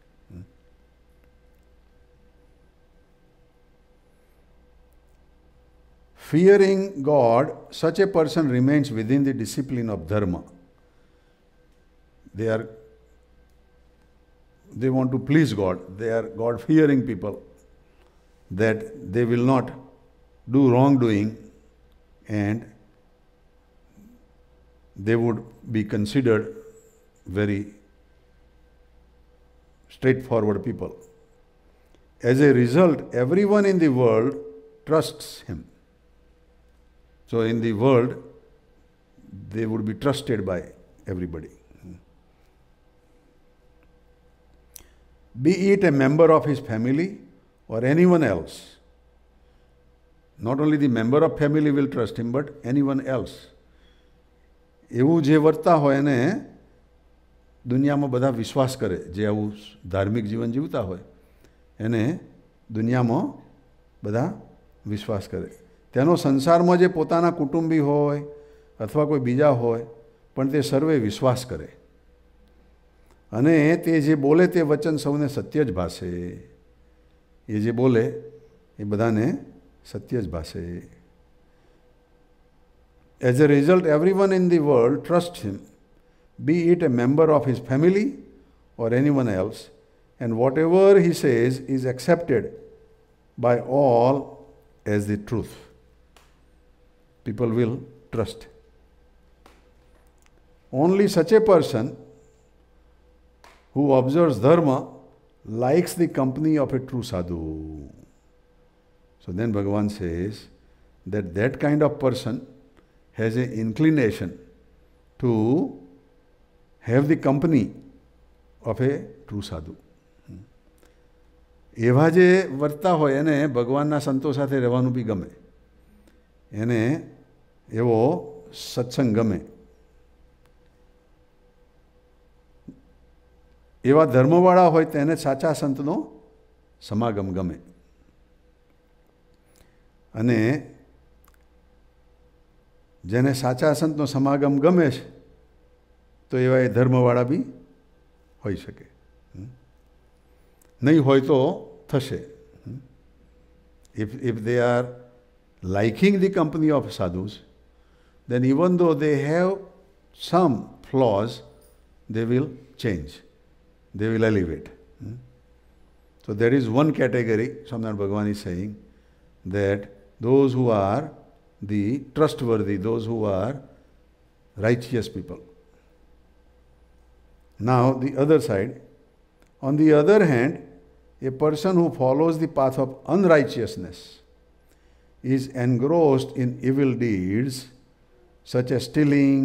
Fearing God, such a person remains within the discipline of dharma. They want to please God. They are God-fearing people, that they will not do wrongdoing, and they would be considered very straightforward people. As a result, everyone in the world trusts him. So in the world, they would be trusted by everybody. Be it a member of his family or anyone else. Not only the member of family will trust him, but anyone else. એવું જે વર્તા હોય એને દુનિયામાં બધા વિશ્વાસ કરે. જે આવું ધાર્મિક જીવન જીવતા હોય એને દુનિયામાં બધા વિશ્વાસ કરે. તેનો સંસારમાં જે પોતાના કુટુંબી હોય અથવા કોઈ બીજા હોય પણ તે સર્વે વિશ્વાસ કરે અને તે જે બોલે તે વચન સૌને સત્ય જ ભાષે. એ જે બોલે એ બધાને સત્ય જ ભાષે. As a result, everyone in the world trusts him, be it a member of his family or anyone else, and whatever he says is accepted by all as the truth. People will trust. Only such a person who observes dharma likes the company of a true sadhu. So then Bhagavan says that kind of person has an inclination to have the company of a true sadhu. એવા જે વર્તા હોય એને ભગવાનના સંતો સાથે રહેવાનું બી ગમે. એને એવો સત્સંગ ગમે. એવા ધર્મવાળા હોય તેને સાચા સંતનો સમાગમ ગમે. અને જેને સાચા સંતનો સમાગમ ગમે છે તો એવા એ ધર્મવાળા બી હોઈ શકે. નહીં હોય તો થશે. If they are liking the company of sadhus, then even though they have some flaws, they will change. They will elevate. So there is one category, Swaminarayan Bhagavan is saying, that those who are the trustworthy, those who are righteous people. Now the other side. On the other hand, a person who follows the path of unrighteousness is engrossed in evil deeds such as stealing,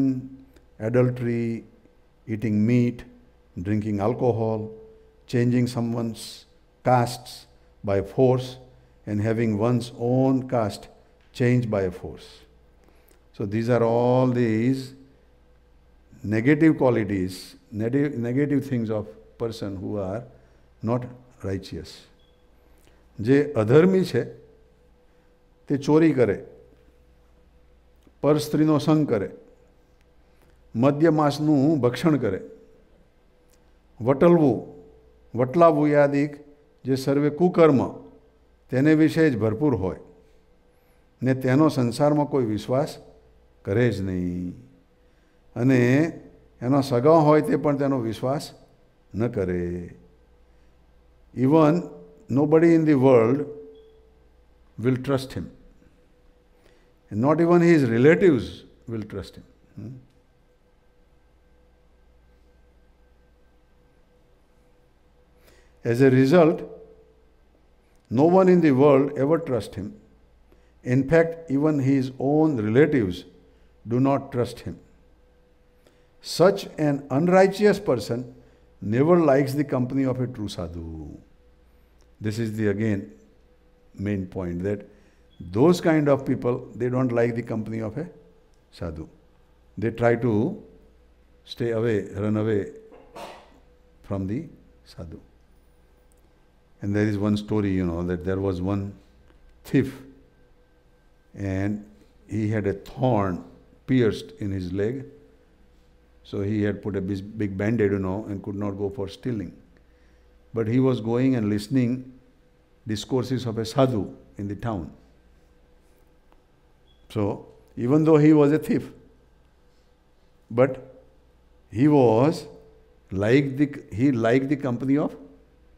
adultery, eating meat, drinking alcohol, changing someone's castes by force, and having one's own caste changed by a force. So these are all these negative qualities, negative things of person who are not righteous. જે અધર્મી છે તે ચોરી કરે, પરસ્ત્રીનો સંગ કરે, મદ્યમાસનું ભક્ષણ કરે, વટલવું, વટલાવવું યાદિક જે સર્વે કુકર્મ તેને વિશે જ ભરપૂર હોય ને તેનો સંસારમાં કોઈ વિશ્વાસ કરે જ નહીં અને એનો સગા હોય તે પણ તેનો વિશ્વાસ ન કરે. Even nobody in the world will trust him. And not even his relatives will trust him. As a result, no one in the world ever trusts him. In fact, even his own relatives do not trust him. Such an unrighteous person never likes the company of a true sadhu. This is the again main point, that those kind of people, they don't like the company of a sadhu. They try to stay away, run away from the sadhu. And there is one story, that there was one thief and he had a thorn pierced in his leg. So he had put a big band-aid, and could not go for stealing. But he was going and listening discourses of a sadhu in the town. So even though he was a thief, but he liked the company of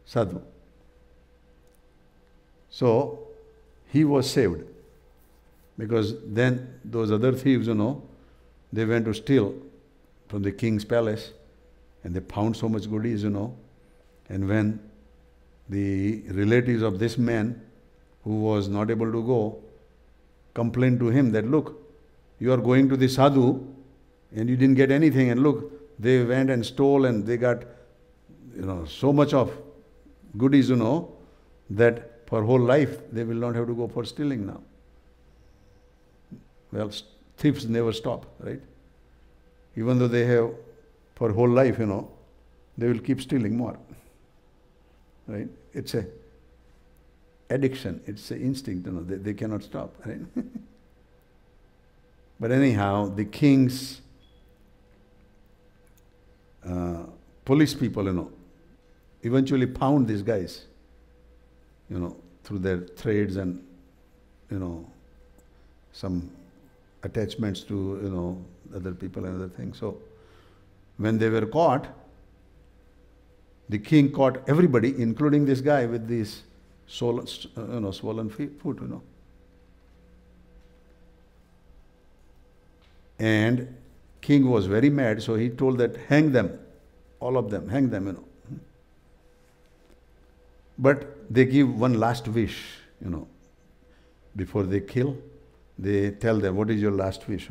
sadhu. So he was saved, because then those other thieves, they went to steal from the king's palace, and they found so much goodies, and when the relatives of this man who was not able to go complained to him that, look, you are going to the sadhu and you didn't get anything, and look, they went and stole and they got so much of goodies, that for whole life they will not have to go for stealing now. Well, thieves never stop, right? Even though they have for whole life, they will keep stealing more. Right? It's a addiction, it's an instinct, they cannot stop, right? But anyhow, the king's police people, eventually found these guys, through their trades and, some attachments to, other people and other things. So when they were caught, the king caught everybody, including this guy with this swollen foot, And king was very mad, so he told that hang them, all of them, hang them, But they give one last wish, before they kill. They tell them, what is your last wish,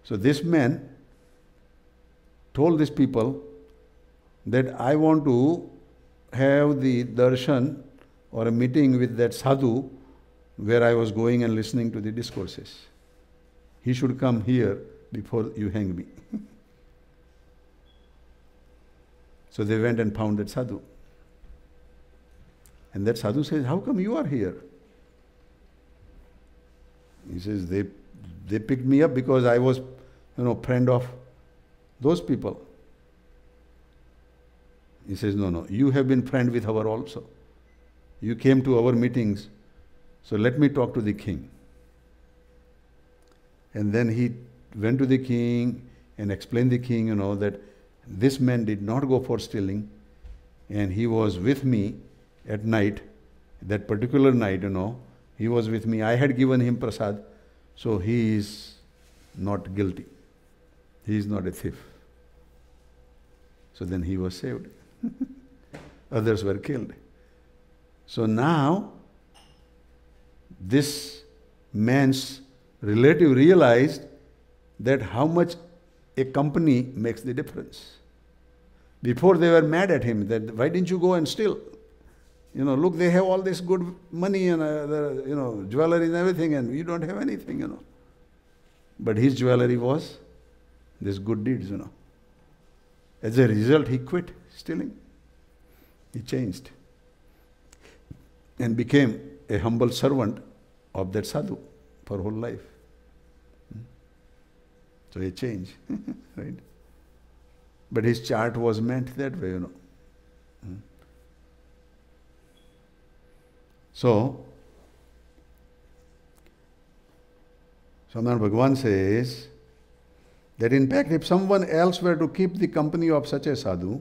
So this man told these people that I want to have the darshan or a meeting with that sadhu where I was going and listening to the discourses. He should come here before you hang me. So they went and found that sadhu. And that sadhu says, how come you are here? He says, they picked me up because I was, friend of those people. He says, no, you have been friend with our also. You came to our meetings, so let me talk to the king. And then he went to the king and explained the king, that this man did not go for stealing, and he was with me at night, that particular night, he was with me. I had given him prasad, so he is not guilty. He is not a thief. So then he was saved. Others were killed. So now, this man's relative realized that how much a company makes the difference. Before they were mad at him, that why didn't you go and steal? look, they have all this good money and jewelry and everything, and we don't have anything. But his jewelry was this good deeds. As a result, he quit stealing. He changed and became a humble servant of that sadhu for whole life. So a change, right? But his chart was meant that way. So, Swaminarayan Bhagavan says that in fact, if someone else were to keep the company of such a sadhu,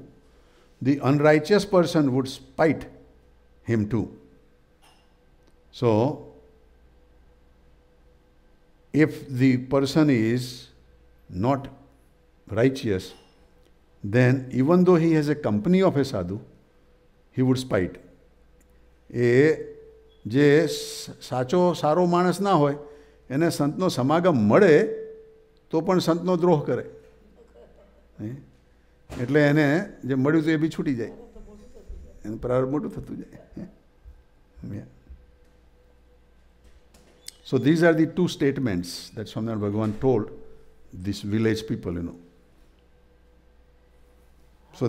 the unrighteous person would spite him too. So, if the person is not righteous, then even though he has a company of a sadhu, he would spite. જે સાચો સારો માણસ ના હોય એને સંતનો સમાગમ મળે તો પણ સંતનો દ્રોહ કરે, એટલે એને જે મળ્યું તો એ બી છૂટી જાય, એનું પ્રારંભ મોટું થતું જાય. So these are the two statements that Swaminarayan Bhagavan told these village people. So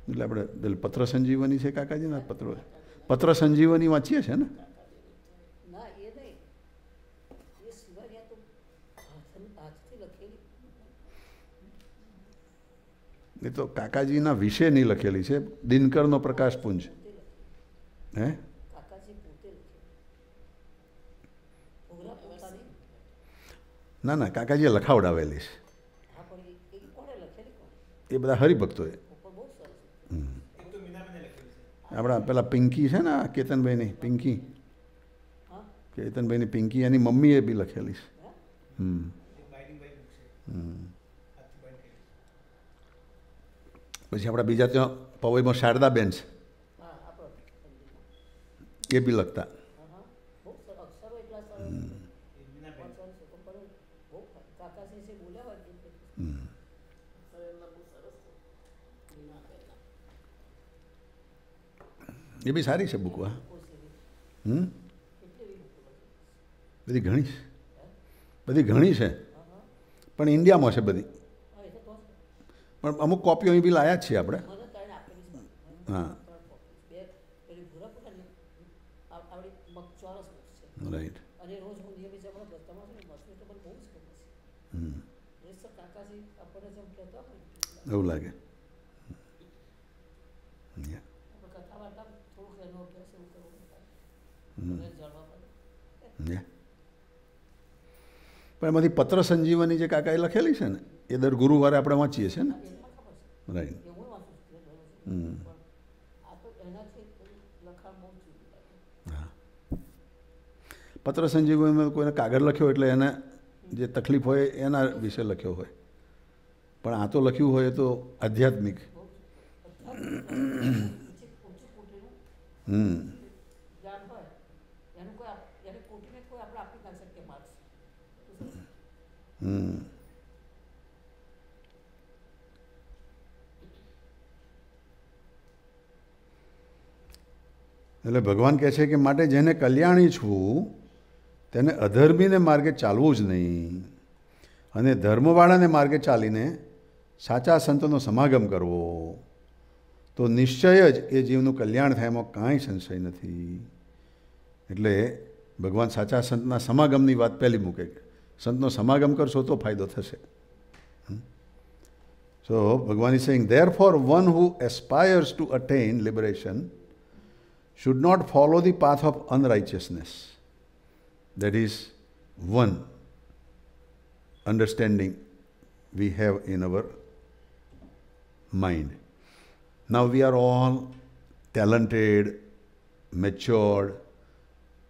એટલે આપણે પત્ર સંજીવની છે કાકાજીના પત્ર સંજીવની વાંચીએ છીએ ને. એ તો કાકાજીના વિશેની લખેલી છે, દિનકરનો પ્રકાશપુંજ. હે ના ના, કાકાજીએ લખાવડાવેલી છે. એ બધા હરિભક્તોએ. આપણા પેલા પિંકી છે ને, કેતનભાઈની પિંકી, કેતનભાઈની પિંકી, એની મમ્મીએ બી લખેલી છે. પછી આપણા બીજા ત્યાં પવઈમાં શારદાબેન છે, એ બી લખતા. એ બી સારી છે બુક. બધી ઘણી છે, બધી ઘણી છે, પણ ઇન્ડિયામાં છે બધી. પણ અમુક કોપીઓ અહીં બી લાયા જ છીએ આપણે. હા, રાઈટ. એવું લાગે. પણ એમાંથી પત્ર સંજીવની જે કાકાએ લખેલી છે ને, એ દર ગુરુવારે આપણે વાંચીએ છીએ ને. રાઈટ. હા, પત્ર સંજીવનીમાં કોઈને કાગળ લખ્યો એટલે એને જે તકલીફ હોય એના વિશે લખ્યો હોય, પણ આ તો લખ્યું હોય તો આધ્યાત્મિક. એટલે ભગવાન કહે છે કે માટે જેને કલ્યાણી છું તેને અધર્મીને માર્ગે ચાલવું જ નહીં, અને ધર્મવાળાને માર્ગે ચાલીને સાચા સંતોનો સમાગમ કરવો, તો નિશ્ચય જ એ જીવનું કલ્યાણ થાય, એમાં કાંઈ સંશય નથી. એટલે ભગવાન સાચા સંતના સમાગમની વાત પહેલી મૂકે, સંતનો સમાગમ કરશો તો ફાયદો થશે. So Bhagavan is saying, therefore one who aspires to attain liberation should not follow the path of unrighteousness. That is one understanding we have in our mind. Now we are all talented, matured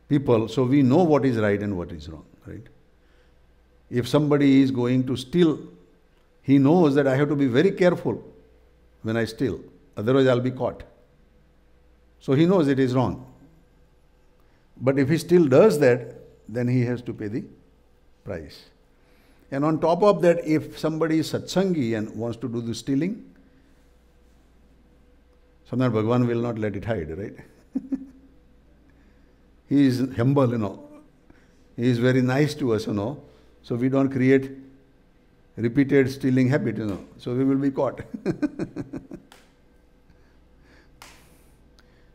people, so we know what is right and what is wrong, right? If somebody is going to steal he knows that I have to be very careful when I steal, otherwise I'll be caught. So he knows it is wrong. But if he still does that, then he has to pay the price. And on top of that, if somebody is satsangi and wants to do the stealing, sometimes Bhagavan will not let it hide, right? He is humble, He is very nice to us, So we don't create repeated stealing habit, So we will be caught.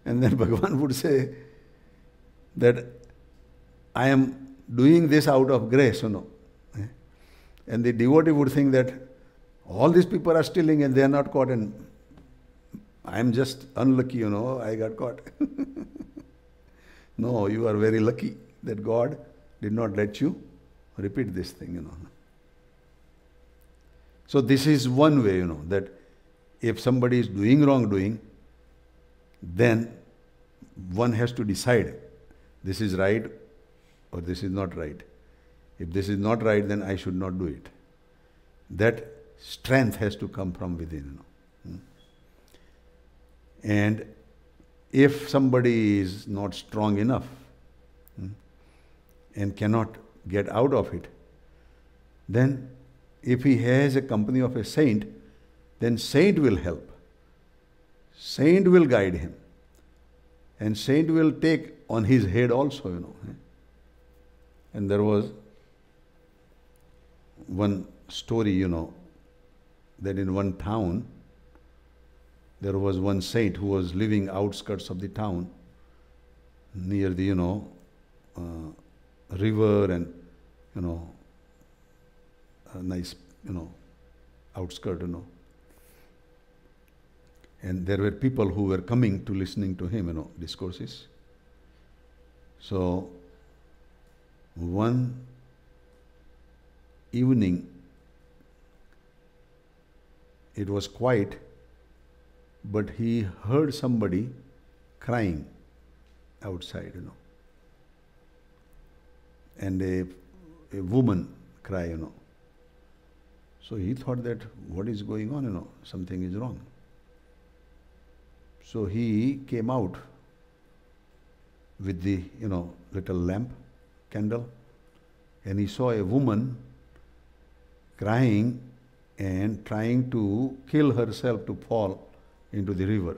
And then Bhagavan would say that I am doing this out of grace, And the devotee would think that all these people are stealing and they are not caught, and I am just unlucky, I got caught. No, you are very lucky that God did not let you repeat this thing, So this is one way, that if somebody is doing wrongdoing, then one has to decide this is right or this is not right. If this is not right, then I should not do it. That strength has to come from within. And if somebody is not strong enough and cannot get out of it, then if he has a company of a saint, then saint will help. Saint will guide him. And saint will take on his head also, And there was one story, that in one town, there was one saint who was living outskirts of the town, near the, river and, a nice, outskirt, And there were people who were coming to listening to him, discourses. So, one evening, it was quiet, but he heard somebody crying outside, And a woman cry, So he thought that what is going on, something is wrong. So he came out with the, little lamp, candle, and he saw a woman crying and trying to kill herself to fall into the river.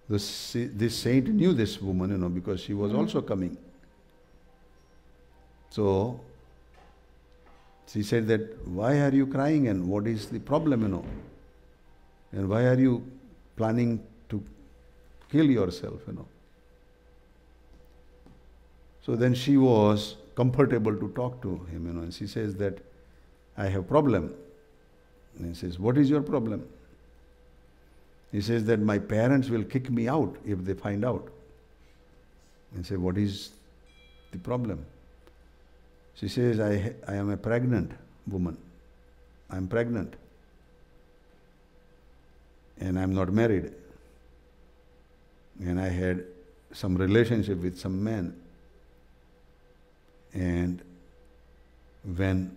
This saint knew this woman, because she was also coming. So she said that, why are you crying and what is the problem, And why are you planning to kill yourself, So then she was comfortable to talk to him, and she says that, I have problem. And he says, what is your problem? He says that my parents will kick me out if they find out. And say, what is the problem? She says, I am a pregnant woman. I am pregnant. And I am not married. And I had some relationship with some man. And when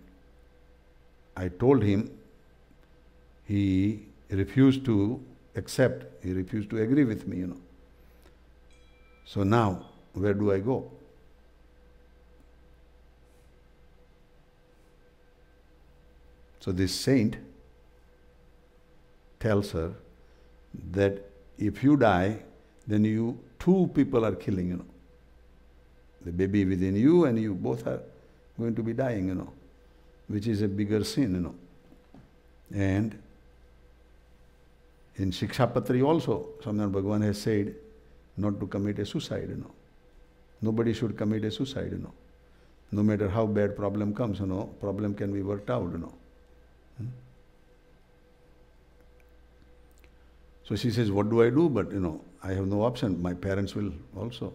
I told him, he refused to accept, he refused to agree with me, So now, where do I go? So this saint tells her that if you die, then two people are killing, The baby within you and you both are going to be dying, which is a bigger sin, And in Shikshapatri also, Swami Bhagavan has said not to commit a suicide, Nobody should commit a suicide, No matter how bad problem comes, problem can be worked out, So she says, what do I do? But, I have no option. My parents will also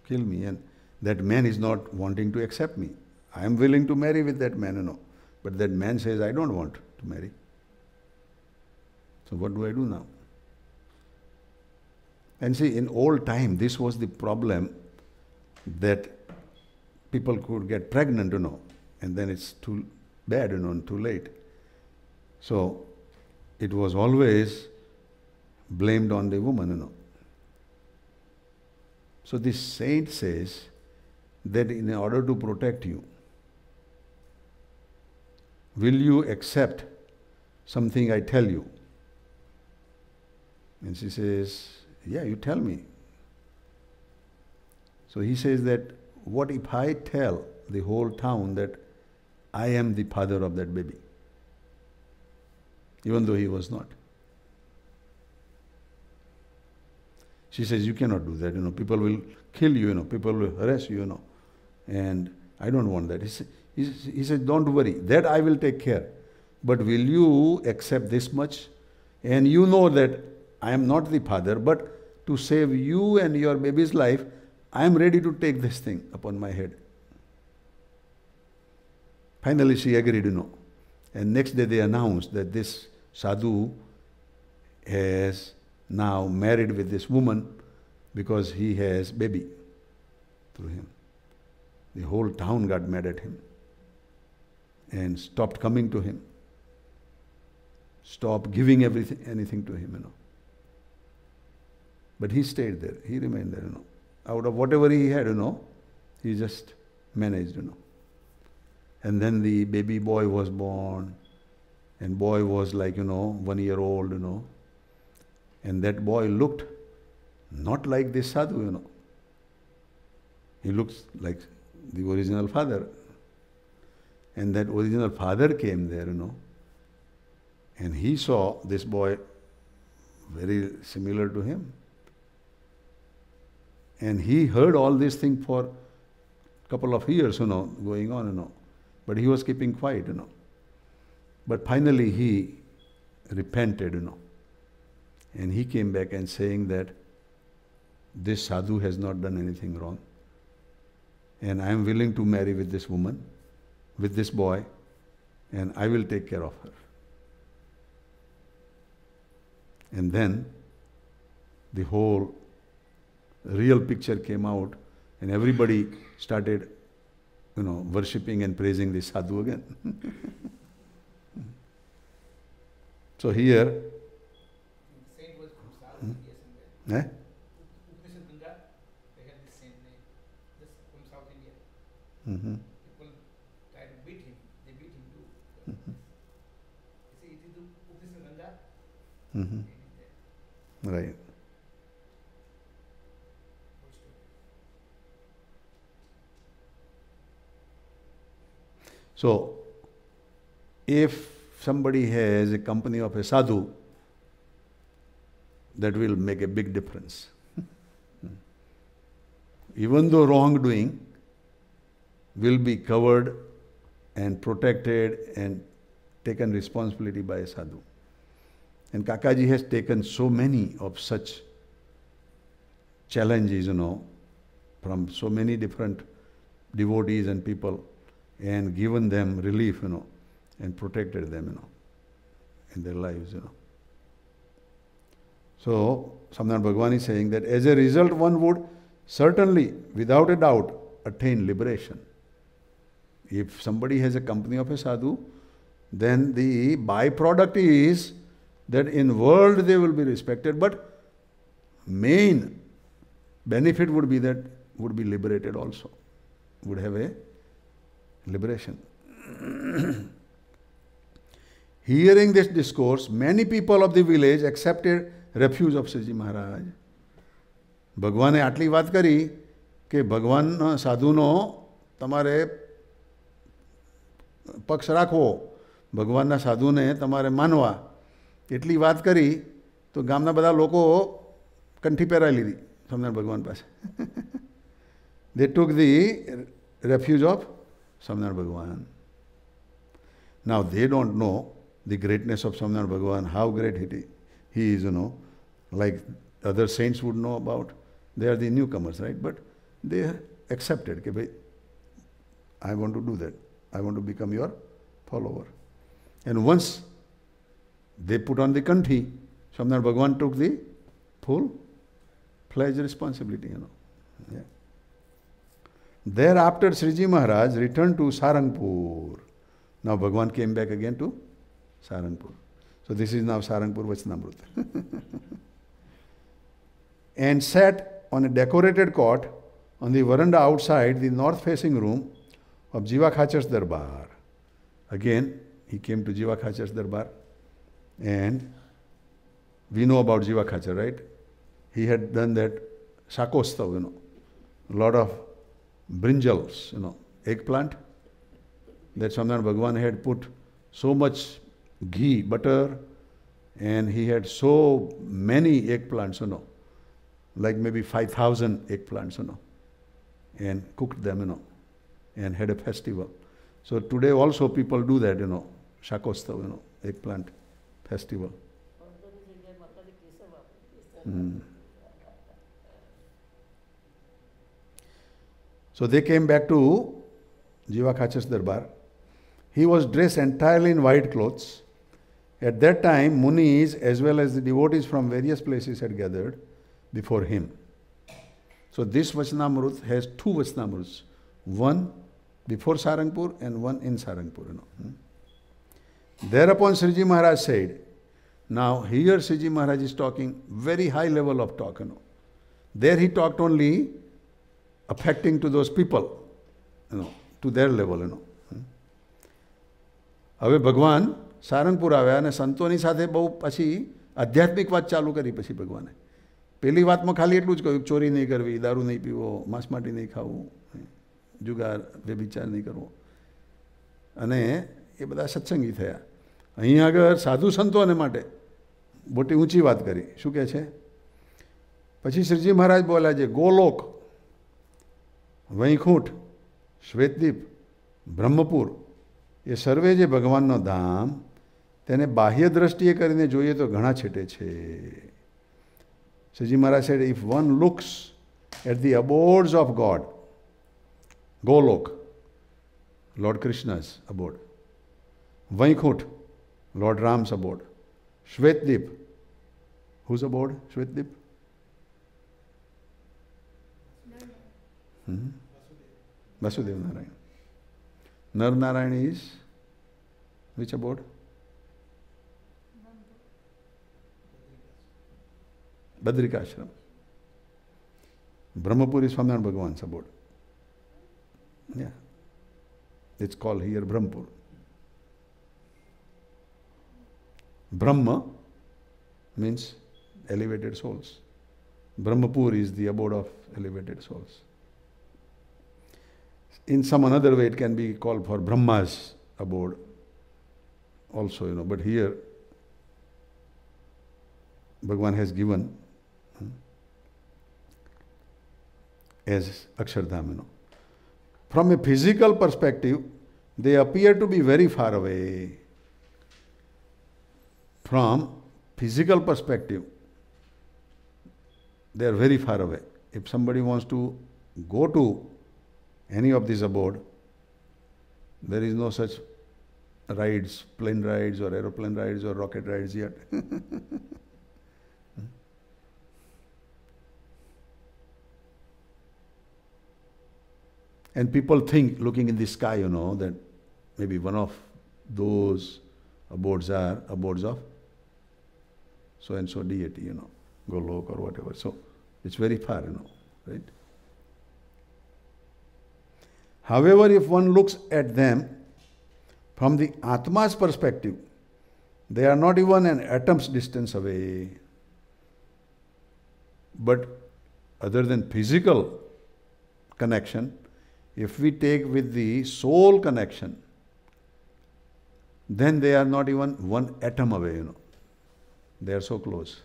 kill me. And that man is not wanting to accept me. I am willing to marry with that man, But that man says, I don't want to marry. So what do I do now? And see, in old time, this was the problem, that people could get pregnant, and then it's too bad, and too late. So it was always blamed on the woman, So this saint says that in order to protect you, will you accept something I tell you? And she says, yeah, you tell me. So he says that, what if I tell the whole town that I am the father of that baby? Even though he was not. She says, you cannot do that, people will kill you, people will harass you, and I don't want that. He said, don't worry, that I will take care. But will you accept this much? And you know that I am not the father, but to save you and your baby's life, I am ready to take this thing upon my head. Finally she agreed, And next day they announced that this sadhu has now married with this woman because he has baby through him. The whole town got mad at him and stopped coming to him, stopped giving anything to him, But he stayed there, he remained there, Out of whatever he had, he just managed, And then the baby boy was born, and boy was like, 1 year old, And that boy looked not like this sadhu, He looks like the original father. And that original father came there, And he saw this boy very similar to him. And he heard all these things for a couple of years, going on, But he was keeping quiet, But finally he repented, And he came back and saying that this sadhu has not done anything wrong. And I am willing to marry with this woman, with this boy, and I will take care of her. And then the whole real picture came out, and everybody started, worshipping and praising the sadhu again. So here, The saint was from South India somewhere. Dinkar, they had the same name, just from South India. People tried to beat him. They beat him too. You see, it is the Ganga. Right. So, if somebody has a company of a sadhu, that will make a big difference. Even though wrongdoing will be covered and protected and taken responsibility by a sadhu. And Kakaji has taken so many of such challenges, from so many different devotees and people, and given them relief, and protected them, in their lives, So, Samnat Bhagavan is saying that as a result one would certainly, without a doubt, attain liberation. If somebody has a company of a sadhu, then the byproduct is that in world they will be respected, but main benefit would be that would be liberated also, would have a liberation. Hearing this discourse, many people of the village accepted refuge of Sriji Maharaj. ભગવાને આટલી વાત કરી કે ભગવાન સાધુનો તમારે પક્ષ રાખવો, ભગવાનના સાધુને તમારે માનવા, એટલી વાત કરી તો ગામના બધા લોકો કંઠી પહેરાવી લીધી સ્વામિનારાયણ ભગવાન પાસે. They took the refuge of Swaminarayan Bhagavan. Now they don't know the greatness of Swaminarayan Bhagavan, how great he is, like other saints would know about. They are the newcomers, right? But they accepted, okay, I want to do that. I want to become your follower. And once they put on the kanthi, Swaminarayan Bhagavan took the full-fledged responsibility, Yeah. Thereafter, Sriji Maharaj returned to Saarangpur. Now Bhagwan came back again to Saarangpur. So this is now Saarangpur Vachanamrut. And sat on a decorated cot on the veranda outside the north-facing room of Jiva Khachar's Darbar. Again, he came to Jiva Khachar's Darbar, and we know about Jiva Khachar, right? He had done that shakostav, a lot of brinjals, eggplant. That Swaminarayan Bhagwan had put so much ghee, butter, and he had so many eggplants, like maybe 5,000 eggplants, and cooked them, and had a festival. So today also people do that, shakostav, eggplant festival. So they came back to Jiva Khachar's Darbar. He was dressed entirely in white clothes. At that time, Munis as well as the devotees from various places had gathered before him. So this Vachanamrut has two Vachanamruts. One before Saarangpur and one in Saarangpur. Thereupon Sriji Maharaj said, now here Sriji Maharaj is talking very high level of talk. There he talked only affecting to those people, to their level. હવે ભગવાન સારંગપુર આવ્યા અને સંતોની સાથે બહુ પછી આધ્યાત્મિક વાત ચાલુ કરી. પછી ભગવાને પહેલી વાતમાં ખાલી એટલું જ કહ્યું, ચોરી નહીં કરવી, દારૂ નહીં પીવો, માંસ માટી નહીં ખાવું, જુગાર વ્યભિચાર નહીં કરવો, અને એ બધા સત્સંગી થયા. અહીં આગળ સાધુ સંતોને માટે મોટી ઊંચી વાત કરી. શું કહે છે? પછી શ્રીજી મહારાજ બોલ્યા છે, ગોલોક, વૈકુંઠ, શ્વેતદીપ, બ્રહ્મપુર એ સર્વે જે ભગવાનનો ધામ, તેને બાહ્ય દ્રષ્ટિએ કરીને જોઈએ તો ઘણા છેટે છે. શ્રીજી મહારાજ said, if one looks at the abodes of God, Golok, Lord Krishna's abode, Vaikunth, Lord Ram's abode, Shvetdip, whose abode? Shvetdip? Vasudev Narayan. Nar Narayan is which abode? Badrikashram. Brahmapur is Swaminarayan Bhagavan's abode. Yeah. It's called here Brahmapur. Brahma means elevated souls. Brahmapur is the abode of elevated souls. In some another way it can be called for Brahma's abode also, but here Bhagavan has given as Akshardham. From a physical perspective, they appear to be very far away. From physical perspective, they are very far away. If somebody wants to go to any of these abode, there is no such rides, plane rides or aeroplane rides or rocket rides yet. And people think, looking in the sky, that maybe one of those abodes are abodes of so-and-so deity, Golok or whatever. So it's very far, right? However, if one looks at them from the Atma's perspective, they are not even an atom's distance away. But other than physical connection, if we take with the soul connection, then they are not even one atom away, They are so close.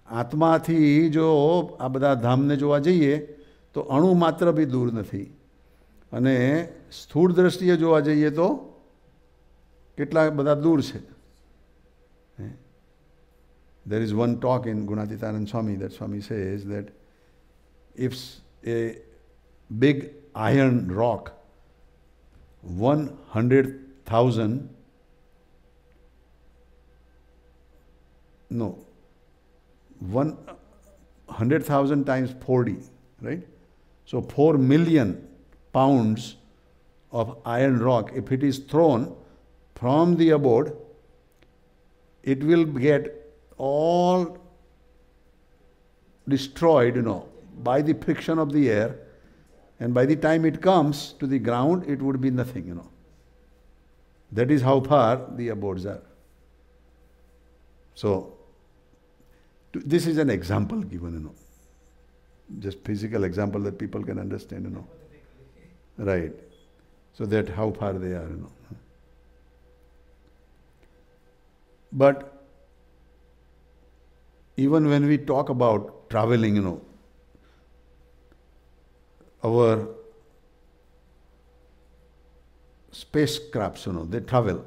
આત્માથી જો આ બધા ધામને જોવા જઈએ તો અણુ માત્ર બી દૂર નથી, અને સ્થૂળ દ્રષ્ટિએ જોવા જઈએ તો કેટલા બધા દૂર છે. There is one talk in Gunatitanand Swami that Swami says that if a big iron rock 100,000 100,000 times 4D, right? So 4 million pounds of iron rock, if it is thrown from the abode, it will get all destroyed, by the friction of the air, and by the time it comes to the ground, it would be nothing, That is how far the abodes are. So, this is an example given, just physical example that people can understand, Right. So that how far they are, But even when we talk about traveling, our spacecrafts, they travel,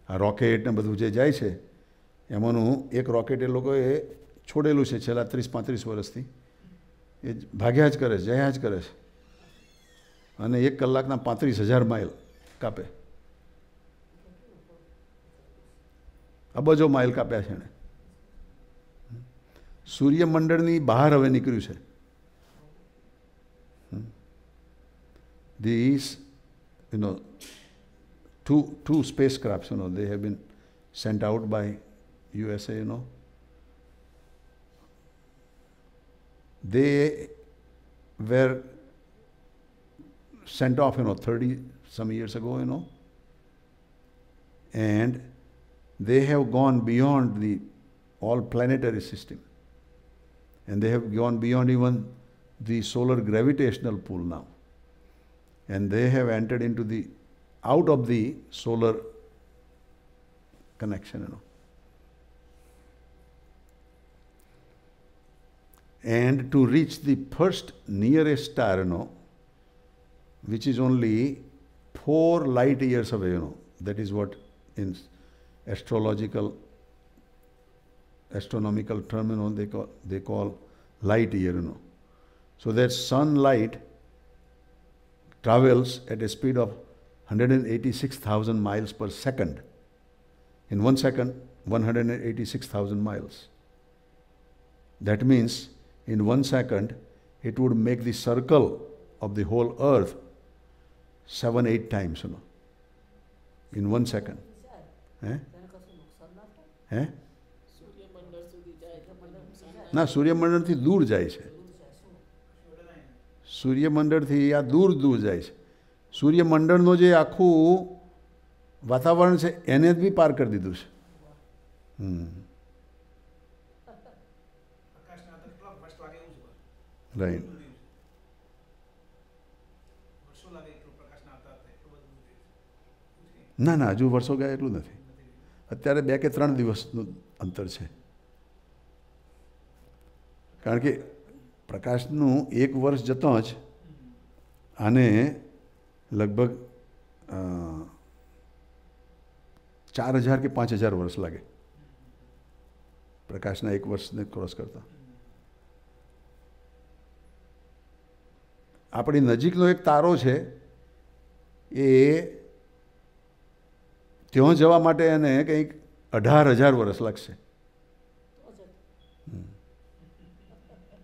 આ rocket ને બધું જે જાય છે એમાંનું એક rocket એ લોકોએ છોડેલું છે છેલ્લા 30-35 વર્ષથી. એ ભાગ્યા જ કરે છે, જયા જ કરે છે, અને 1 કલાકના 35,000 માઇલ કાપે. અબજો માઇલ કાપ્યા છે એણે. સૂર્યમંડળની બહાર હવે નીકળ્યું છે. These, two spacecrafts, they have been sent out by USA, They were sent off, 30 some years ago, and they have gone beyond the all planetary system, and they have gone beyond even the solar gravitational pull now, and they have entered into the out of the solar connection, And to reach the first nearest star, which is only 4 light years away, that is what in astronomical term, they call light year, So that sunlight travels at a speed of 186,000 miles per second. In 1 second, 186,000 miles. That means in 1 second, it would make the circle of the whole earth 7-8 times, in 1 second. ના, સૂર્યમંડળથી દૂર જાય છે. સૂર્યમંડળથી આ દૂર જાય છે. સૂર્યમંડળનો જે આખું વાતાવરણ છે એને જ બી પાર કરી દીધું છે. રાઈટ. ના ના, હજુ વર્ષો ગયા એટલું નથી. અત્યારે 2 કે 3 દિવસનું અંતર છે. કારણ કે પ્રકાશનું 1 વર્ષ જતાં જ આને લગભગ 4,000 કે 5,000 વર્ષ લાગે પ્રકાશના 1 વર્ષને ક્રોસ કરતા. આપણી નજીકનો એક તારો છે, એ ત્યાં જવા માટે એને કંઈક 18,000 વર્ષ લાગશે.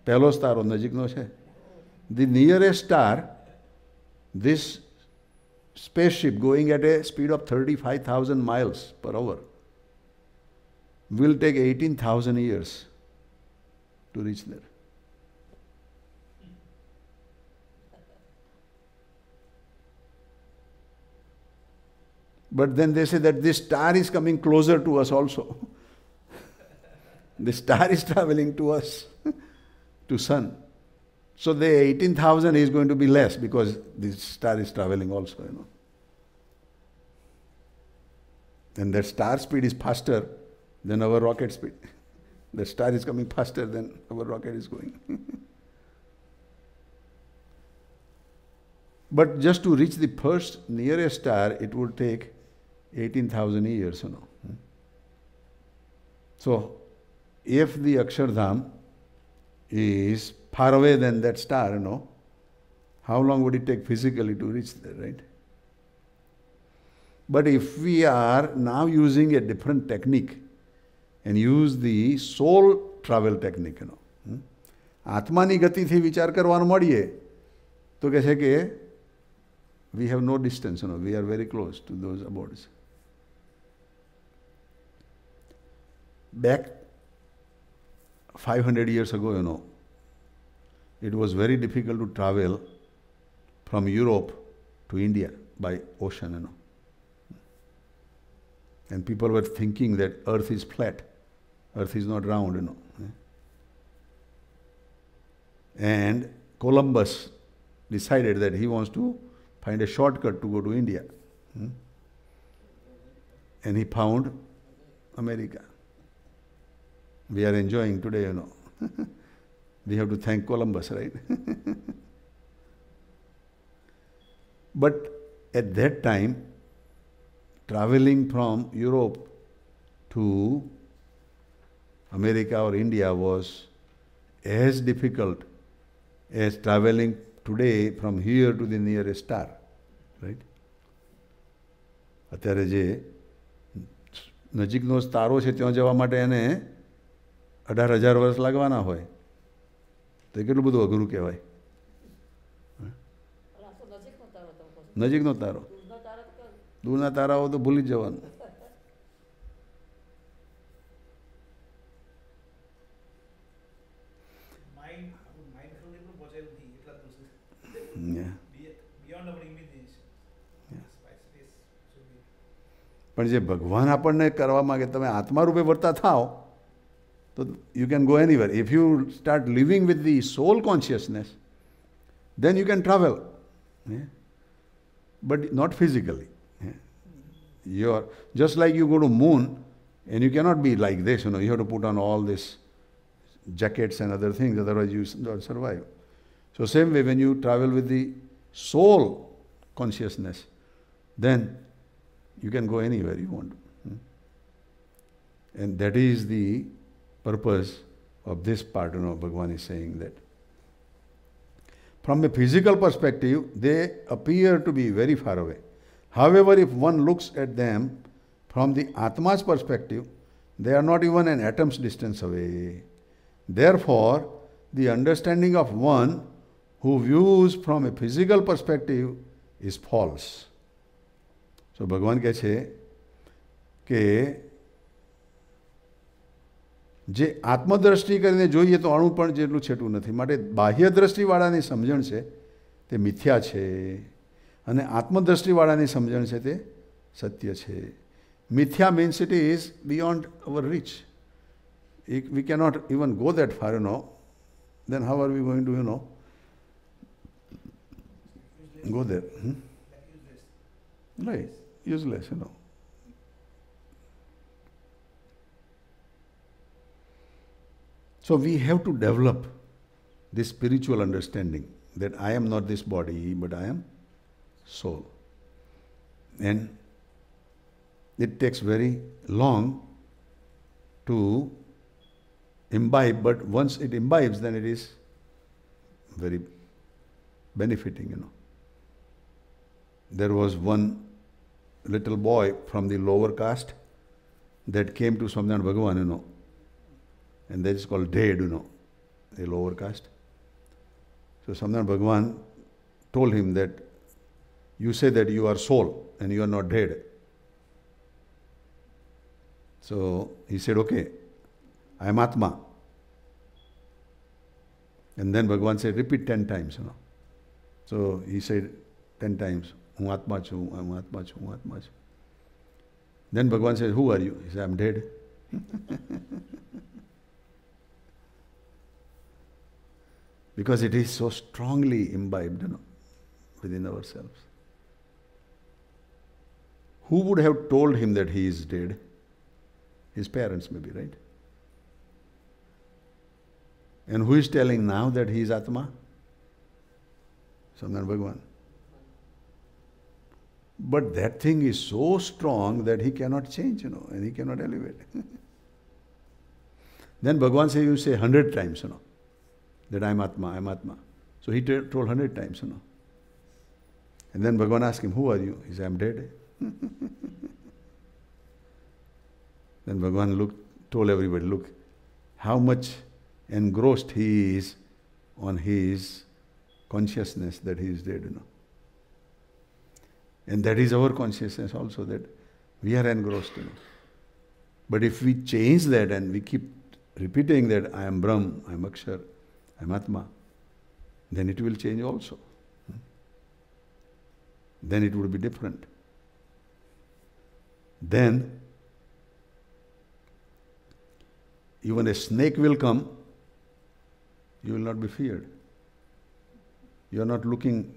પહેલો જ તારો નજીકનો છે. The nearest star, this spaceship going at a speed of 35,000 miles per hour will take 18,000 years to reach there. But then they say that this star is coming closer to us also. The star is traveling to us, to sun. So the 18,000 is going to be less because this star is traveling also, And that star speed is faster than our rocket speed. The star is coming faster than our rocket is going. But just to reach the first nearest star, it would take 18,000 years, So, if the Akshardham is far away than that star, how long would it take physically to reach there, right? But if we are now using a different technique and use the soul travel technique, આત્માની ગતિથી વિચાર કરવાનું મળીએ તો કહે છે કે we have no distance, we are very close to those abodes. Back 500 years ago, it was very difficult to travel from Europe to India by ocean, And people were thinking that earth is flat, earth is not round, And Columbus decided that he wants to find a shortcut to go to India. And he found America. We are enjoying today, We have to thank Columbus, right? But at that time, traveling from Europe to America or India was as difficult as traveling today from here to the nearest star, right? અત્યારે જે નજીકનો તારો છે ત્યાં જવા માટે એને 18,000 વર્ષ લાગવાના હોય તો કેટલું બધું અઘરું કહેવાય. નજીકનો તારો, દૂરના તારાઓ તો ભૂલી જ જવાનું. પણ જે ભગવાન આપણને કરવા માંગે તમે આત્મા રૂપે વર્તા થાઓ તો you can go anywhere. If you start living with the soul consciousness, then you can travel. But not physically. You're just like you go to moon and you cannot be like this, you have to put on all this jackets and other things, otherwise you don't survive. So same way when you travel with the soul consciousness, then you can go anywhere you want. And that is the purpose of this part, Bhagavan is saying that. From a physical perspective, they appear to be very far away. However, if one looks at them from the Atma's perspective, they are not even an atom's distance away. Therefore, the understanding of one who views from a physical perspective is false. So ભગવાન કહે છે કે જે આત્મદ્રષ્ટિ કરીને જોઈએ તો અણુ પણ જેટલું છેટું નથી. માટે બાહ્ય દ્રષ્ટિવાળાની સમજણ છે તે મિથ્યા છે અને આત્મદ્રષ્ટિવાળાની સમજણ છે તે સત્ય છે. મિથ્યા means it is beyond our reach. We cannot even go that far, Then how are we going to, go there? Right. Useless, So we have to develop this spiritual understanding that I am not this body, but I am soul. And it takes very long to imbibe, but once it imbibes, then it is very benefiting, There was one little boy from the lower caste that came to Swaminarayan Bhagavan, and that is called dead, the lower caste. So Swaminarayan Bhagavan told him that you say that you are soul and you are not dead. So he said, okay, I am Atma. And then Bhagavan said, repeat 10 times, So he said 10 times, Hu Atma chu, Hu Atma chu, Hu Atma chu. Then Bhagavan said, who are you? He said, I am dead. Because it is so strongly imbibed, within ourselves. Who would have told him that he is dead? His parents maybe, right? And who is telling now that he is Atma? Swaminarayan Bhagavan. But that thing is so strong that he cannot change, and he cannot elevate. Then Bhagavan says, you say 100 times, that I am Atma, I am Atma. So he told 100 times, And then Bhagavan asked him, who are you? He said, I am dead. Then Bhagavan told everybody, look, how much engrossed he is on his consciousness that he is dead. And that is our consciousness also, that we are engrossed. But if we change that and we keep repeating that I am Brahm, I am Akshar, I am Atma, then it will change also. Then it would be different. Then even a snake will come, you will not be feared. You are not looking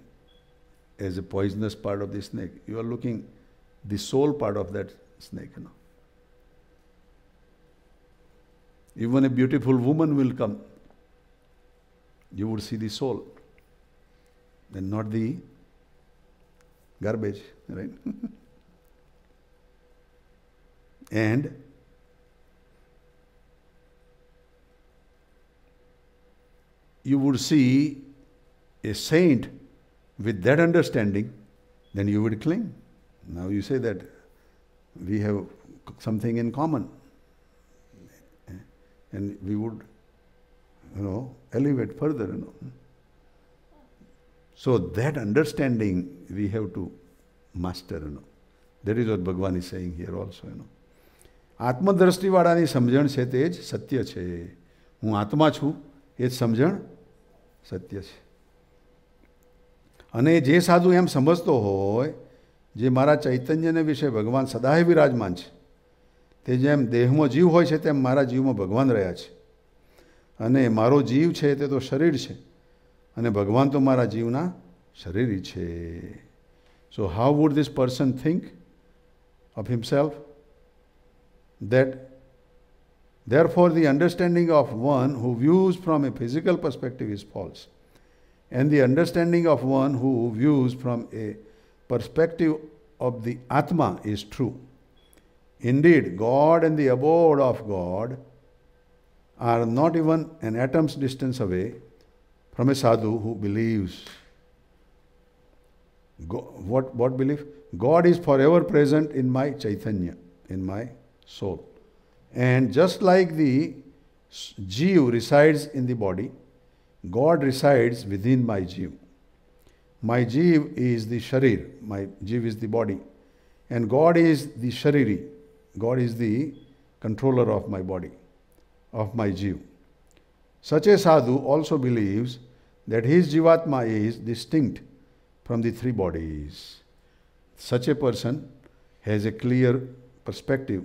as a poisonous part of the snake. You are looking the soul part of that snake. Even a beautiful woman will come. You would see the soul, and not the garbage, right? And you would see a saint with that understanding, then you would cling. Now you say that we have something in common, and we would, elevate further, So that understanding we have to master, That is what Bhagavan is saying here also, આત્મદ્રષ્ટિવાળાની સમજણ છે તે જ સત્ય છે. હું આત્મા છું એ જ સમજણ સત્ય છે. અને જે સાધુ એમ સમજતો હોય જે મારા ચૈતન્યને વિશે ભગવાન સદાય વિરાજમાન છે, તે જેમ દેહમાં જીવ હોય છે તેમ મારા જીવમાં ભગવાન રહ્યા છે, અને મારો જીવ છે તે તો શરીર છે, અને ભગવાન તો મારા જીવના શરીરી છે. So how would this person think of himself? That therefore the understanding of one who views from a physical perspective is false, and the understanding of one who views from a perspective of the Atma is true. Indeed, God and the abode of God are not even an atom's distance away from a sadhu who believes. What belief? God is forever present in my Chaitanya, in my soul. And just like the Jeev resides in the body, God resides within my Jeev. My Jeev is the Sharir, my Jeev is the body, and God is the Shariri. God is the controller of my body, of my Jeev. Such a sadhu also believes that his Jivatma is distinct from the three bodies. Such a person has a clear perspective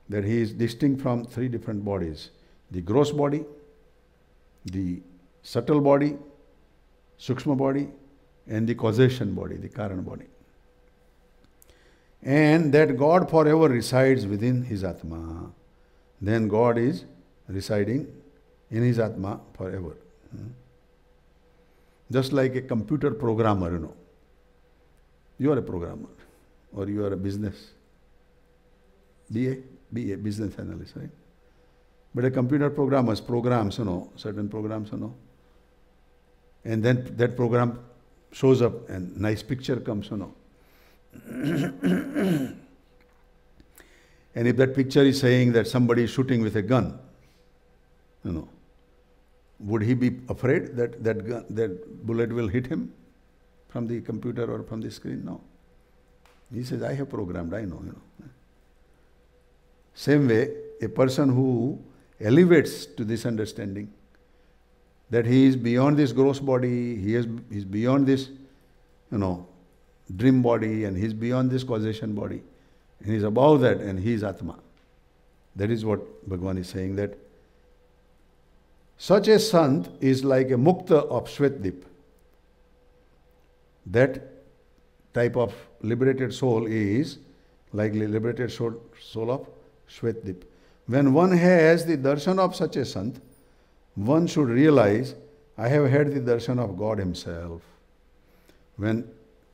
that he is distinct from three different bodies: the gross body, the subtle body, Sukshma body, and the causation body, the Karan body. And that God forever resides within his Atma. Then God is residing in his Atma forever. Just like a computer programmer, You are a programmer, or you are a business. BA, business analyst, right? But a computer programmer programs, certain programs, and then that program shows up and nice picture comes, And if that picture is saying that somebody is shooting with a gun, would he be afraid that that bullet will hit him from the computer or from the screen? No. He says, I have programmed, I know. Same way, a person who elevates to this understanding that he is beyond this gross body, he is beyond this, dream body, and he is beyond this causation body, and he is above that, and he is Atma. That is what Bhagavan is saying, that such a sant is like a mukta of Shvetdip. That type of liberated soul is like the liberated soul of Shvetdip. When one has the darshan of such a sant, one should realize, I have had the darshan of God himself. When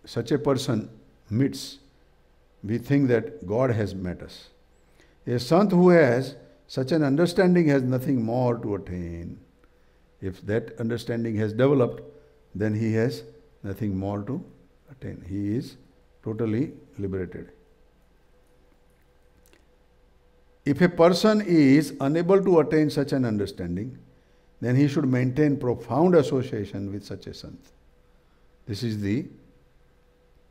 such a person meets, we think that God has met us. A sant who has such an understanding has nothing more to attain. If that understanding has developed, then he has nothing more to attain. He is totally liberated. If a person is unable to attain such an understanding, then he should maintain profound association with such a sant. This is the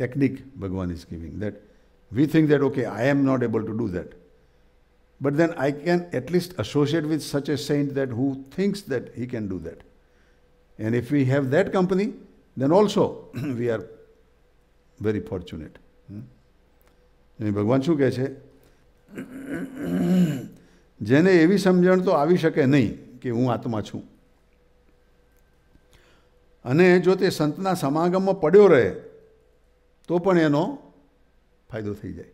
technique Bhagavan is giving. That we think that, okay, I am not able to do that. But then I can at least associate with such a saint that who thinks that he can do that. And if we have that company, then also we are very fortunate. ભગવાન શું કહે છે? જેને એવી સમજણ તો આવી શકે નહીં કે હું આત્મા છું, અને જો તે સંતના સમાગમમાં પડ્યો રહે તો પણ એનો ફાયદો થઈ જાય.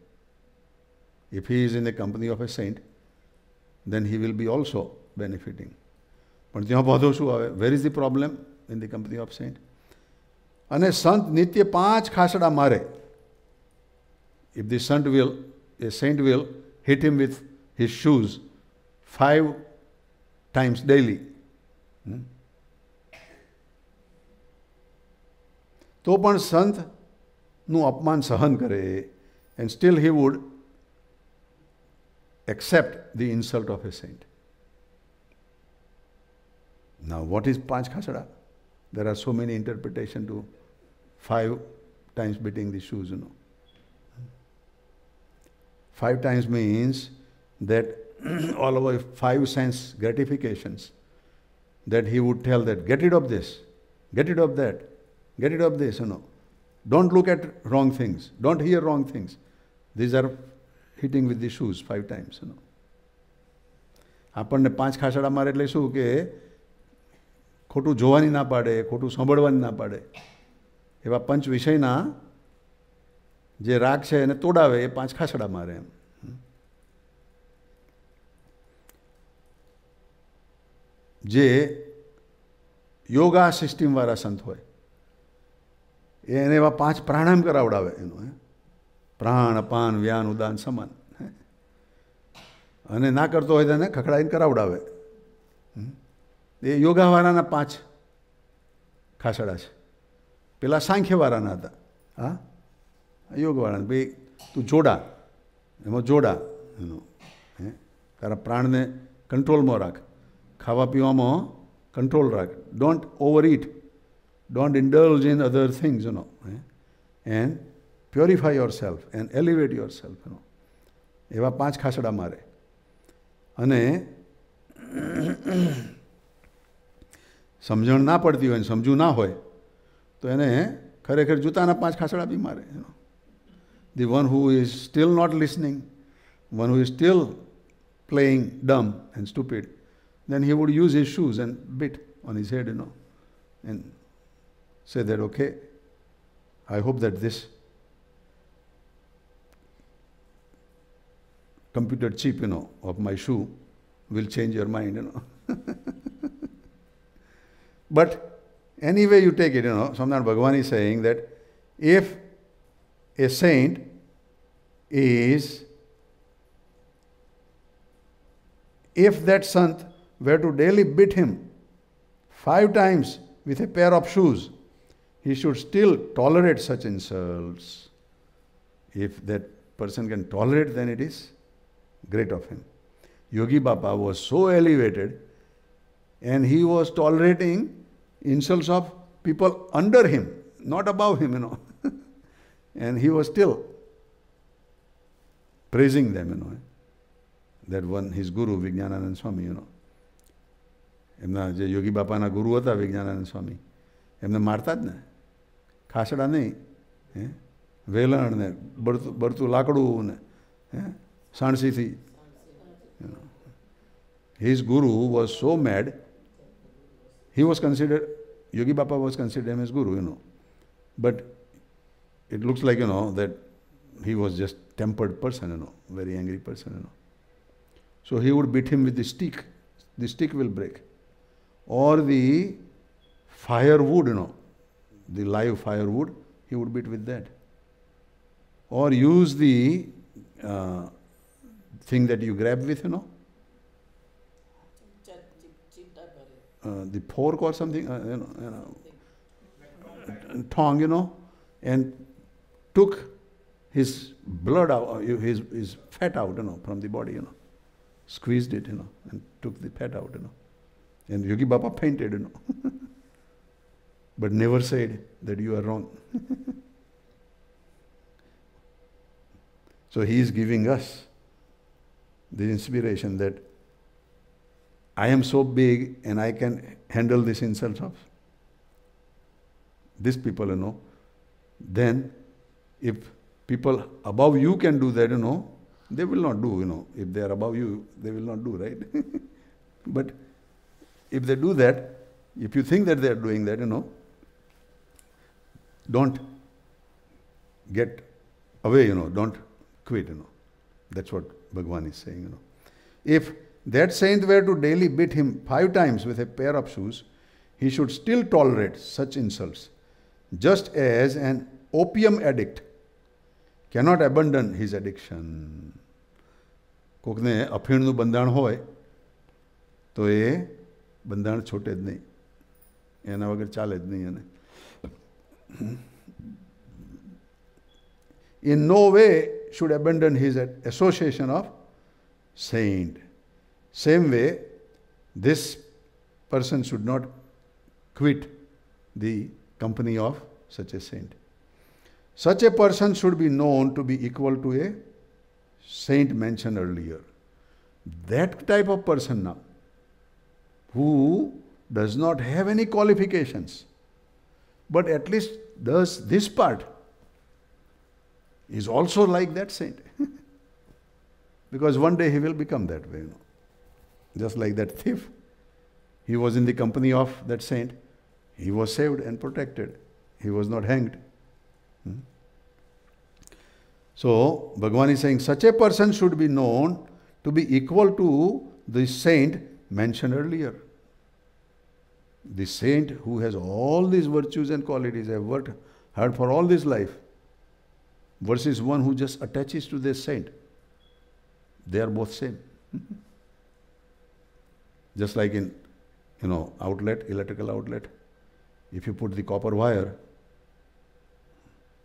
If he is in the company of a saint, then he will be also benefiting. પણ ત્યાં બધો શું આવે? Where is the problem in the company of saint? અને સંત નિત્ય 5 ખાસડા મારે. If the a saint will hit him with his shoes 5 times daily, તો પણ સંતનું અપમાન સહન કરે, and still he would accept the insult of a saint. Now, what is 5 khasada? There are so many interpretations to 5 times beating the shoes, 5 times means that all over 5 sense gratifications, that he would tell that, get rid of this, get rid of that, get rid of this, Don't look at wrong things, don't hear wrong things. These are hitting with the shoes 5 times, આપણને 5 ખાસડા મારે એટલે શું કે ખોટું જોવાની ના પાડે, ખોટું સાંભળવાની ના પાડે. એવા પંચ વિષયના જે રાગ છે એને તોડાવે, એ 5 ખાસડા મારે એમ. જે યોગા સિસ્ટમવાળા સંત હોય એને એવા 5 પ્રાણાયામ કરાવડાવે એનું, પ્રાણ અપાન વ્યાન ઉદાન સમાન, અને ના કરતો હોય તેને ખખડાઈને કરાવડાવે. એ યોગાવાળાના 5 ખાસડા છે. પેલા સાંખ્યવાળાના હતા. હા, યોગવાળાને ભાઈ તું જોડા, એમાં જોડા એનું, તારા પ્રાણને કંટ્રોલમાં રાખ, ખાવા પીવામાં કંટ્રોલ રાખ, don't over it, don't indulge in other things, and purify yourself and elevate yourself, એવા 5 ખાસડા મારે. અને સમજણ ના પડતી હોય, સમજવું ના હોય, તો એને ખરેખર જૂતાના 5 ખાસડા બી મારે. The one who is still not listening, one who is still playing dumb and stupid, then he would use his shoes and beat on his head, and say that, okay, I hope that this computer chip, of my shoe will change your mind, But anyway you take it, Samdana Bhagavan is saying that if a saint if that sant were to daily beat him 5 times with a pair of shoes, he should still tolerate such insults. If that person can tolerate, then it is great of him. Yogi Baba was so elevated, and he was tolerating insults of people under him, not above him, And he was still praising them, That one, his guru, Vachanamrut Swami, એમના જે યોગી બાપાના ગુરુ હતા વિજ્ઞાનાનંદ સ્વામી, એમને મારતા જ ને, ખાસડા નહીં, વેલણ ને બળતું લાકડું ને સાણસીથી. His guru was so mad, he was considered, Yogi Baba was considered him as guru, But it looks like, that he was just tempered person, very angry person, So he would beat him with the stick. The stick will break. Or the firewood, the live firewood, he would beat with that. Or use the thing that you grab with, the fork or something, tongue, and took his blood out, his fat out, from the body, squeezed it, and took the fat out, And Yogi Baba fainted, but never said that you are wrong. So he is giving us the inspiration that I am so big and I can handle this insult of these people, then if people above you can do that, they will not do, If they are above you, they will not do, right? But if they do that, if you think that they are doing that, don't get away, don't quit, That's what Bhagwan is saying, If that saint were to daily beat him 5 times with a pair of shoes, he should still tolerate such insults, just as an opium addict cannot abandon his addiction. કોકને અફીણનું બંધાણ હોય તો એ બંધાણ છૂટે જ નહીં, એના વગર ચાલે જ નહીં એને. In no way should abandon his association of saint. Same way, this person should not quit the company of such a saint. Such a person should be known to be equal to a saint mentioned earlier. That type of person now, who does not have any qualifications, but at least does this part, is also like that saint. Because one day he will become that way, Just like that thief. He was in the company of that saint. He was saved and protected. He was not hanged. So, Bhagavan is saying such a person should be known to be equal to the saint mentioned earlier. The saint who has all these virtues and qualities have worked hard for all this life, versus one who just attaches to this saint. They are both same. Just like in, outlet, electrical outlet, if you put the copper wire,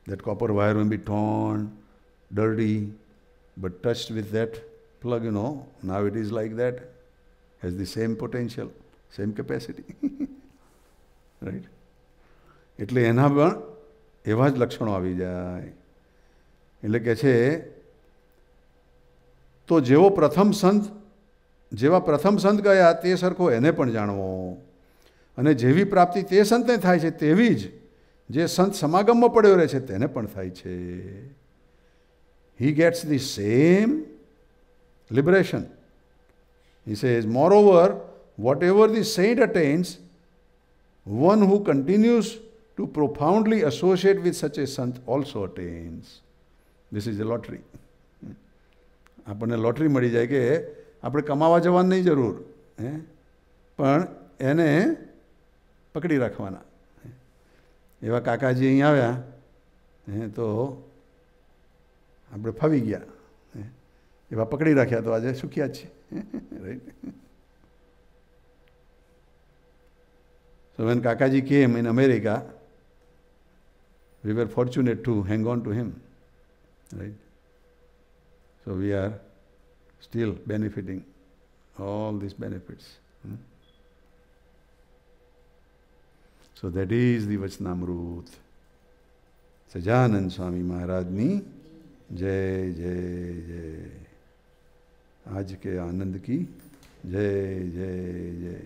that copper wire will be torn, dirty, but touched with that plug, now it is like that, has the same potential, same capacity. Right? એટલે એના પણ એવા જ લક્ષણો આવી જાય. એટલે કે છે તો જેવા પ્રથમ સંત ગયા તે સરખો એને પણ જાણવો, અને જેવી પ્રાપ્તિ તે સંતને થાય છે તેવી જ જે સંત સમાગમમાં પડ્યો રહે છે તેને પણ થાય છે. He gets the same liberation. He says, moreover, whatever the saint attains, one who continues to profoundly associate with such a sant also attains. This is a lottery. આપણને લોટરી મળી જાય કે આપણે કમાવા જવાની નહીં જરૂર, પણ એને પકડી રાખવાના. એવા કાકાજી અહીં આવ્યા તો આપણે ફાવી ગયા, એવા પકડી રાખ્યા તો આજે સુખ્યા જ છે. Right? So when Kakaji came in America, we were fortunate to hang on to him. Right? So we are still benefiting all these benefits. So that is the Vachanamrut. Sajanand Swami Maharaj ni जय जय जय. आज के आनंद की जय जय जय.